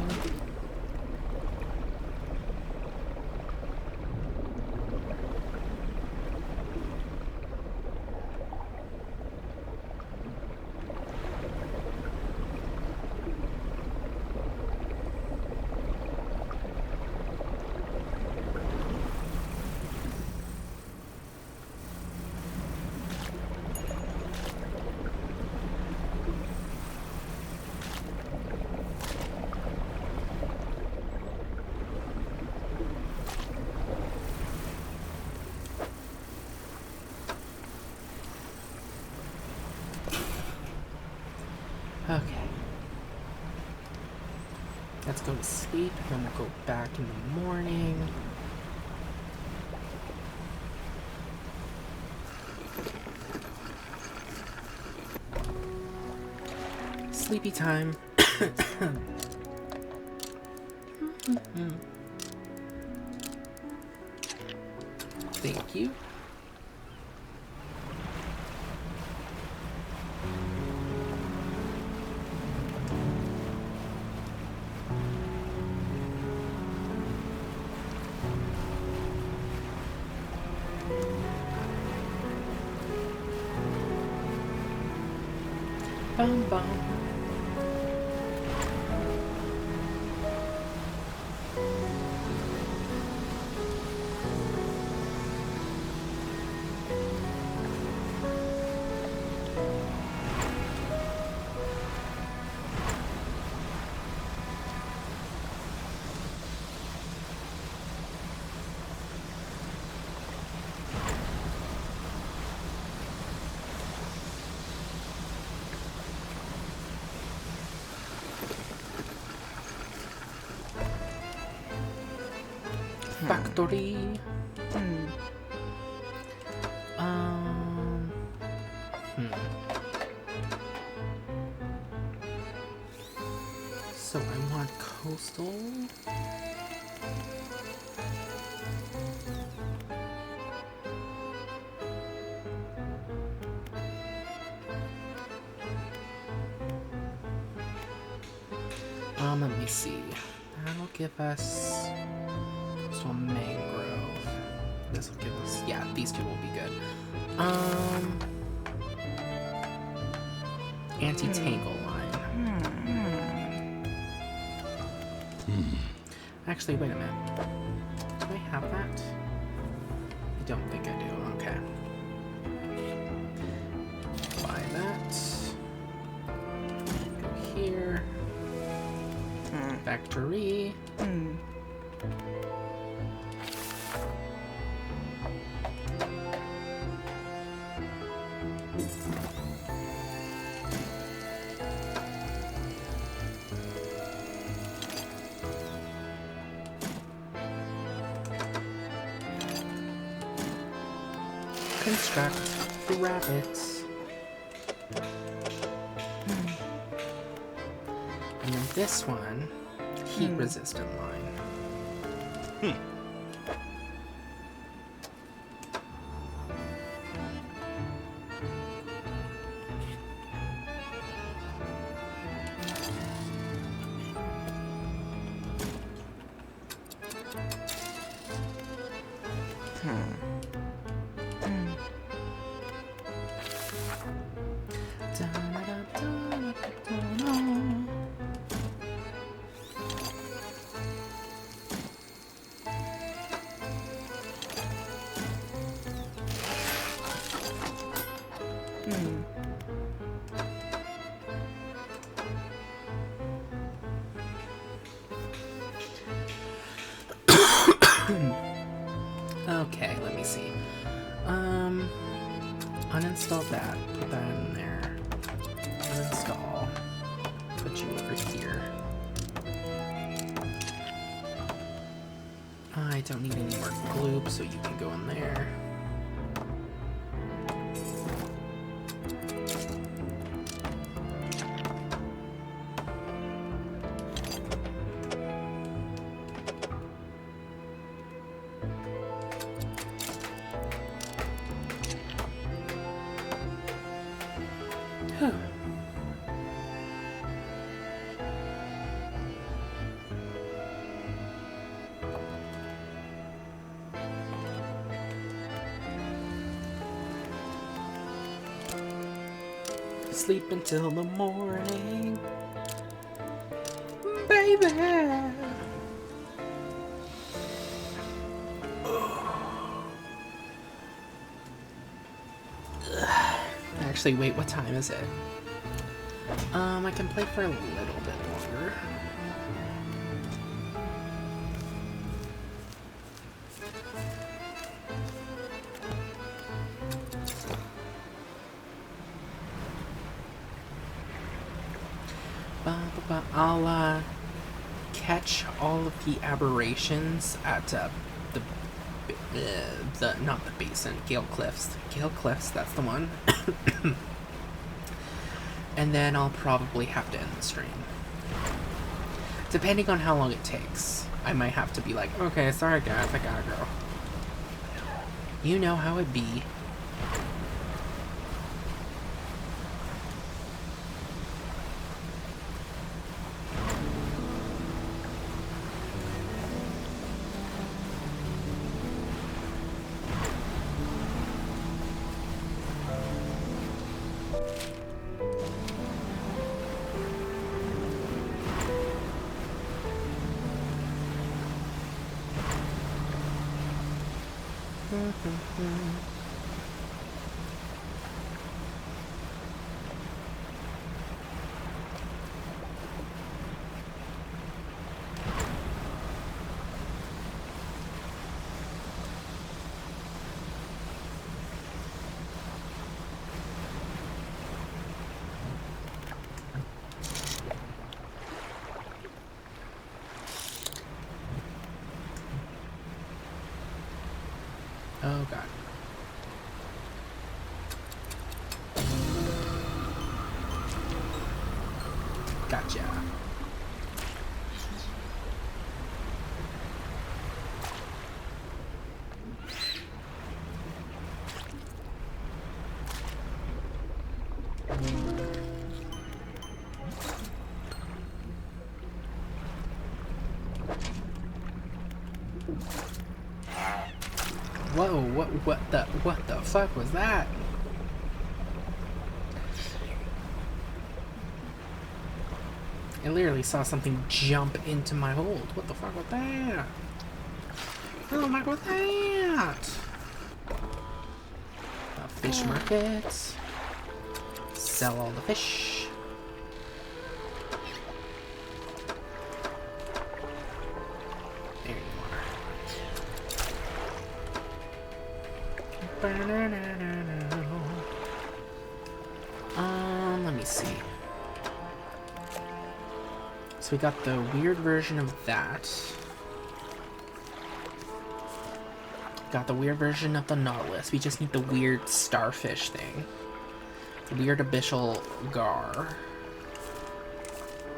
Okay. Let's go to sleep, then we'll go back in the morning. Sleepy time. Thank you. Bum bum. Factory. Um. So I want coastal. Let me see. That'll give us coastal mangrove. This will give us, yeah, these two will be good. Anti-tangle line. Actually, wait a minute. Do I have that? I don't think I do. Okay. Buy that. Go here. Factory. Construct the rabbits. And then this one, heat resistant line. Okay, let me see. Uninstall that. Put that in there. Uninstall. Put you over here. I don't need any more gloop, so you can go in there. Sleep until the morning, baby. Actually, wait, what time is it? I can play for a little bit longer. I'll catch all of the aberrations at the not the basin, Gale Cliffs. Gale Cliffs, that's the one. And then I'll probably have to end the stream. Depending on how long it takes. I might have to be like, okay, sorry guys, I gotta go. You know how it be. Oh god. Gotcha. Whoa, what the fuck was that? I literally saw something jump into my hold. What the fuck was that? What the fuck was that? Fish market. Sell all the fish. There you are. Let me see. So we got the weird version of that. Got the weird version of the Nautilus. We just need the weird starfish thing. The weird abyssal gar.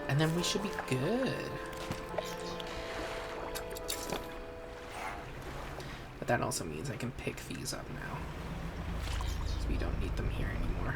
And then we should be good. But that also means I can pick these up now. So we don't need them here anymore.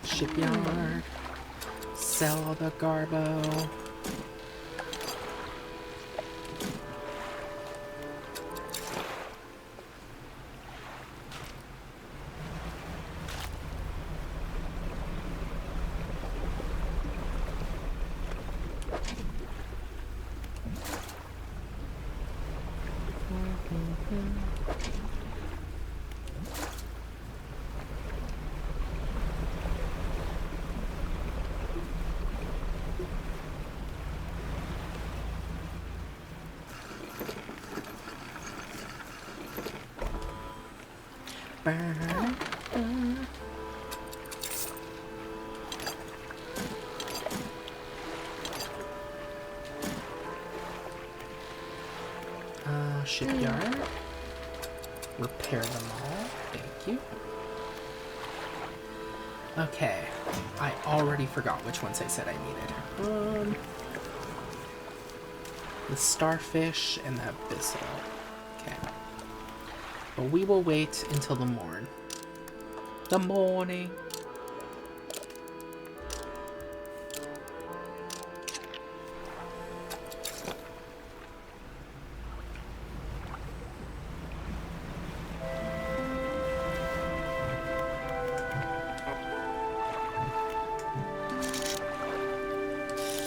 Shipyard. Sell all the garbo. Shipyard. repair them all. Thank you. Okay, I already forgot which ones I said I needed. The starfish and the abyssal. Okay. But we will wait until the morn. The morning.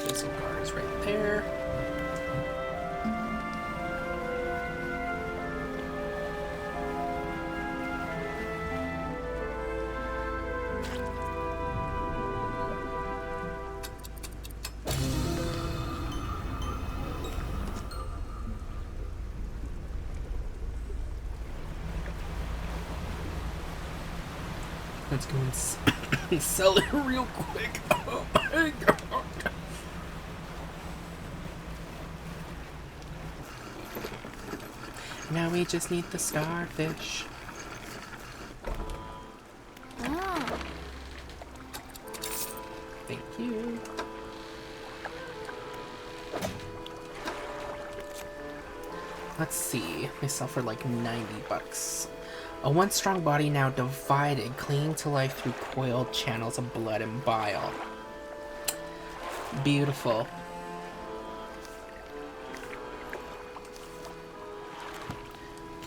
Abyssal guard is right there. Let's go and sell it real quick. Oh my god. Now we just need the starfish. Oh. Thank you. Let's see. They sell for like 90 bucks. A once strong body now divided, clinging to life through coiled channels of blood and bile. Beautiful.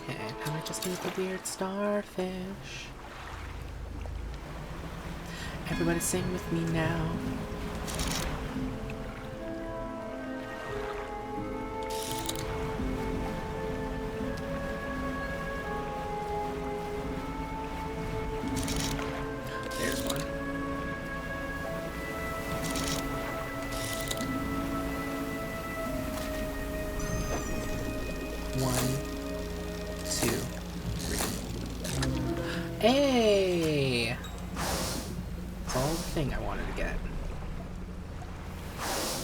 Okay, now I just need the weird starfish. Everybody sing with me now. There's one. One, two, three. Hey! That's all the thing I wanted to get.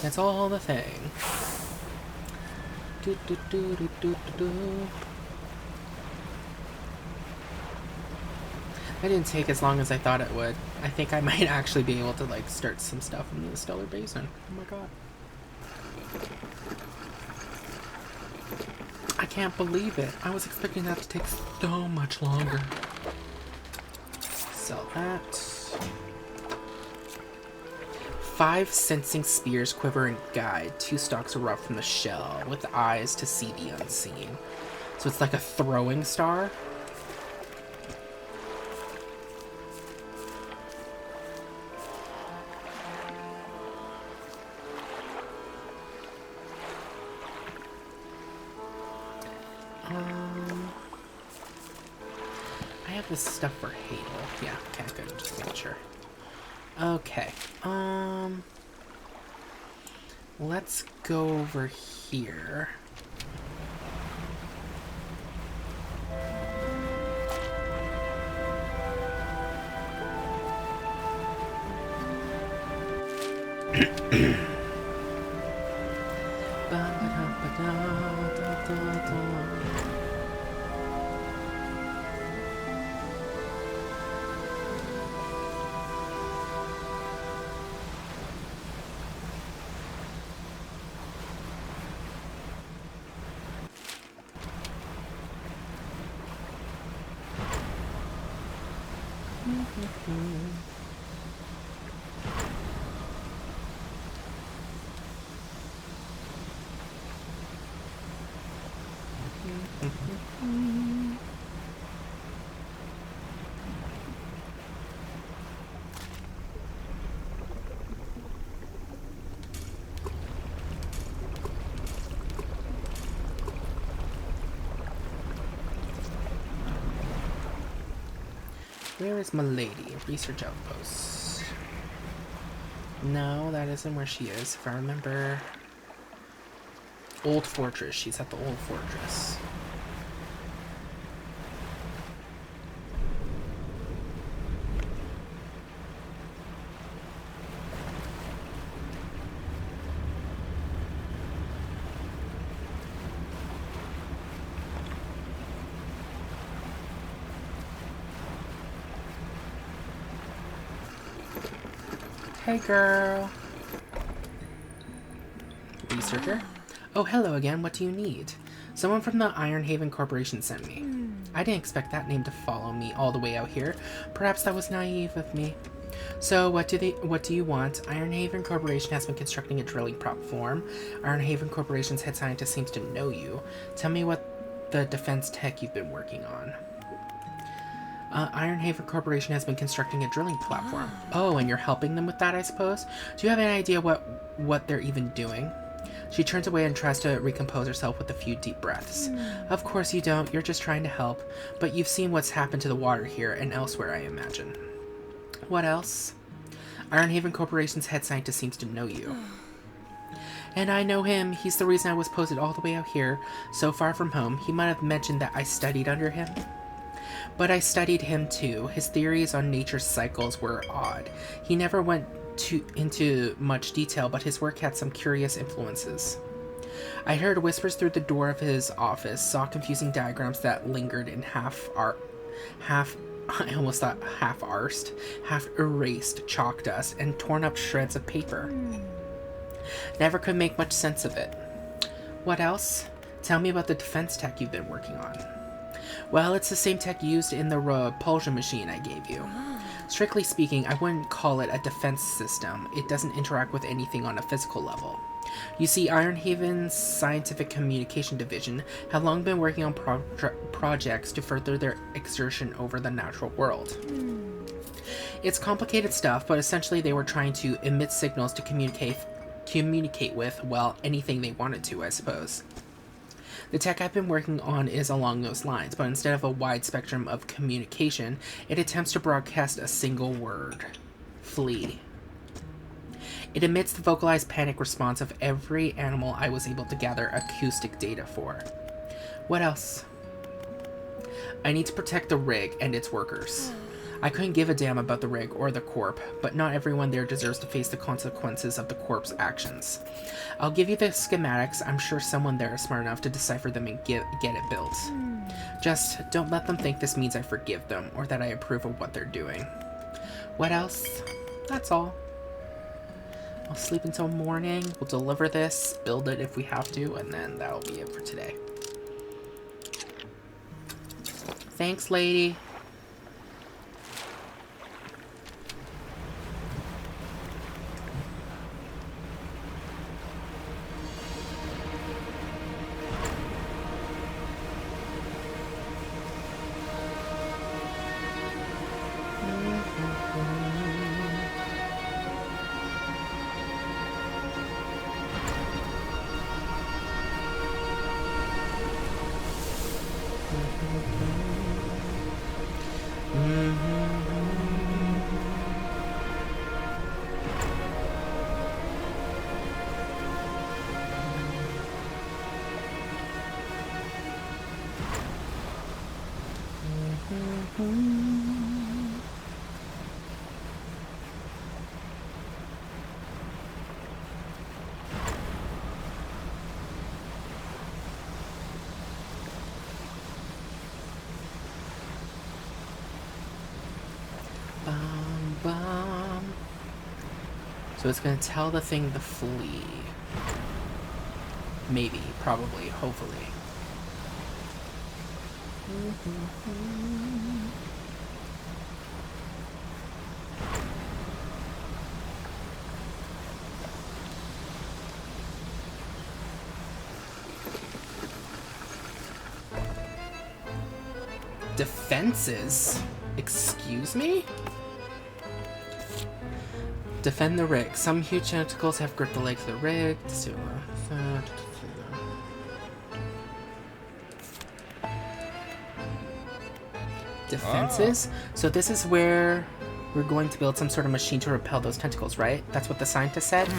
That's all the thing. Do do do do do do do. That didn't take as long as I thought it would. I think I might actually be able to like start some stuff in the Stellar Basin. Oh my god. I can't believe it. I was expecting that to take so much longer. Sell that. 5 sensing spears, quiver, and guide. 2 stalks erupt from the shell, with eyes to see the unseen. So it's like a throwing star. I have this stuff for Hadel. Yeah, okay, good. Just making sure. Okay. Let's go over here. Where is my lady? Research outpost. No, that isn't where she is. If I remember... Old Fortress. She's at the Old Fortress. Hey, girl. Researcher? Oh, hello again. What do you need? Someone from the Ironhaven Corporation sent me. I didn't expect that name to follow me all the way out here. Perhaps that was naive of me. So, what do you want? Ironhaven Corporation has been constructing a drilling platform. Ironhaven Corporation's head scientist seems to know you. Tell me what the defense tech you've been working on. Ironhaven Corporation has been constructing a drilling platform. Oh, and you're helping them with that, I suppose? Do you have any idea what they're even doing? She turns away and tries to recompose herself with a few deep breaths. Of course you don't. You're just trying to help. But you've seen what's happened to the water here and elsewhere, I imagine. What else? Ironhaven Corporation's head scientist seems to know you. And I know him. He's the reason I was posted all the way out here, so far from home. He might have mentioned that I studied under him. But I studied him too. His theories on nature's cycles were odd. He never went into much detail, but his work had some curious influences. I heard whispers through the door of his office, saw confusing diagrams that lingered in I almost thought half-arsed, half-erased chalk dust, and torn up shreds of paper. Never could make much sense of it. What else? Tell me about the defense tech you've been working on. Well, it's the same tech used in the repulsion machine I gave you. Strictly speaking, I wouldn't call it a defense system. It doesn't interact with anything on a physical level. You see, Ironhaven's Scientific Communication Division had long been working on projects to further their exertion over the natural world. It's complicated stuff, but essentially they were trying to emit signals to communicate with, well, anything they wanted to, I suppose. The tech I've been working on is along those lines, but instead of a wide spectrum of communication, it attempts to broadcast a single word. Flee. It emits the vocalized panic response of every animal I was able to gather acoustic data for. What else? I need to protect the rig and its workers. I couldn't give a damn about the rig or the corp, but not everyone there deserves to face the consequences of the corp's actions. I'll give you the schematics. I'm sure someone there is smart enough to decipher them and get it built. Just don't let them think this means I forgive them or that I approve of what they're doing. What else? That's all. I'll sleep until morning. We'll deliver this, build it if we have to, and then that'll be it for today. Thanks, lady. So it's going to tell the thing to flee. Maybe, probably, hopefully. Defenses? Excuse me? Defend the rig. Some huge tentacles have gripped the legs of the rig. Defenses? So this is where we're going to build some sort of machine to repel those tentacles, right? That's what the scientist said?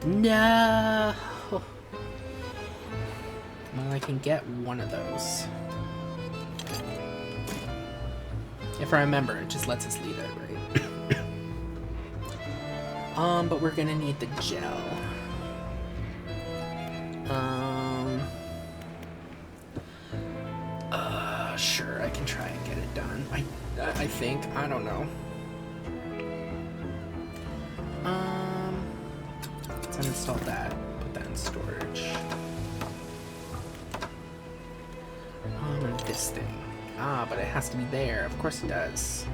No! Well, I can get one of those. If I remember, it just lets us leave it, right? But we're gonna need the gel. Sure, I can try and get it done. I think. I don't know. Once I install that, put that in storage. And this thing. Ah, but it has to be there. Of course it does.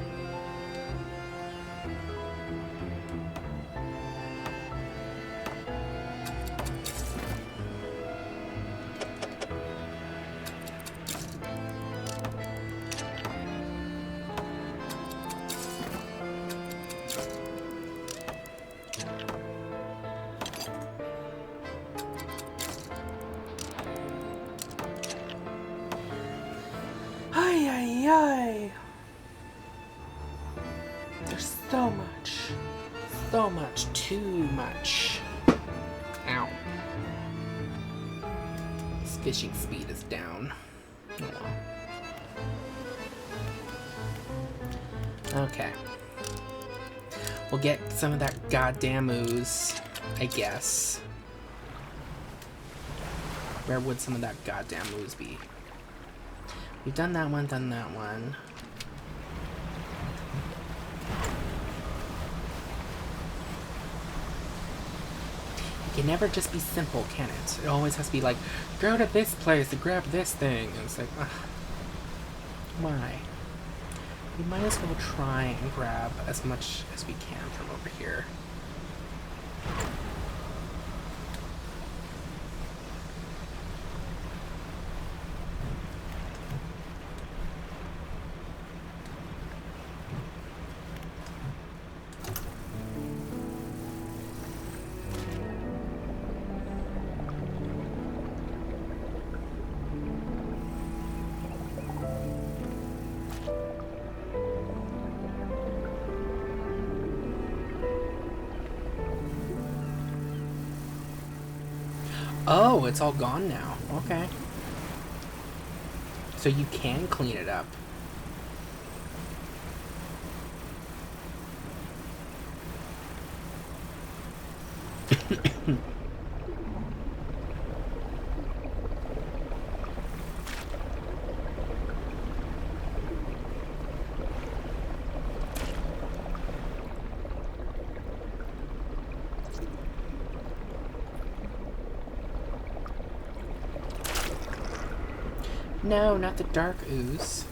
Ay, ay, ay. There's so much, too much. Ow. This fishing speed is down. Oh well. Okay. We'll get some of that goddamn ooze, I guess. Where would some of that goddamn ooze be? We've done that one, done that one. It can never just be simple, can it? It always has to be like, go to this place to grab this thing. And it's like, ugh. Why? We might as well try and grab as much as we can from over here. Oh, it's all gone now. Okay. So you can clean it up. No, not the dark ooze.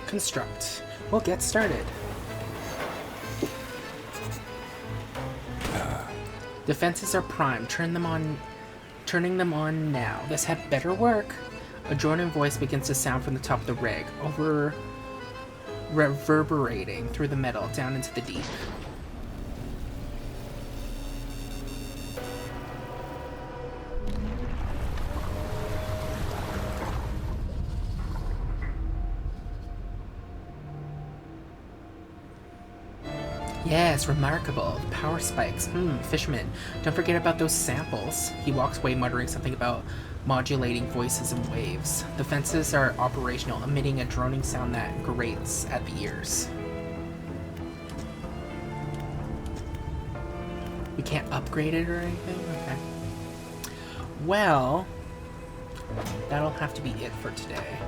Construct. We'll get started. Defenses are primed. Turning them on now. This had better work. A droning voice begins to sound from the top of the rig, reverberating through the metal down into the deep. Yes, remarkable. The power spikes. Fisherman. Don't forget about those samples. He walks away muttering something about modulating voices and waves. The fences are operational, emitting a droning sound that grates at the ears. We can't upgrade it or anything? Okay. Well, that'll have to be it for today.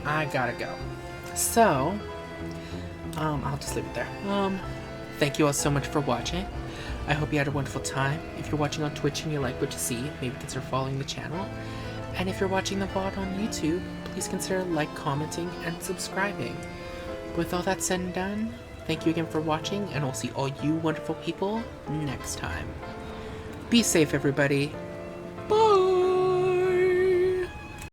I gotta go. So, I'll just leave it there. Thank you all so much for watching. I hope you had a wonderful time. If you're watching on Twitch and you like what you see, maybe consider following the channel. And if you're watching the VOD on YouTube, please consider like, commenting, and subscribing. With all that said and done, thank you again for watching, and I'll see all you wonderful people next time. Be safe, everybody. Bye!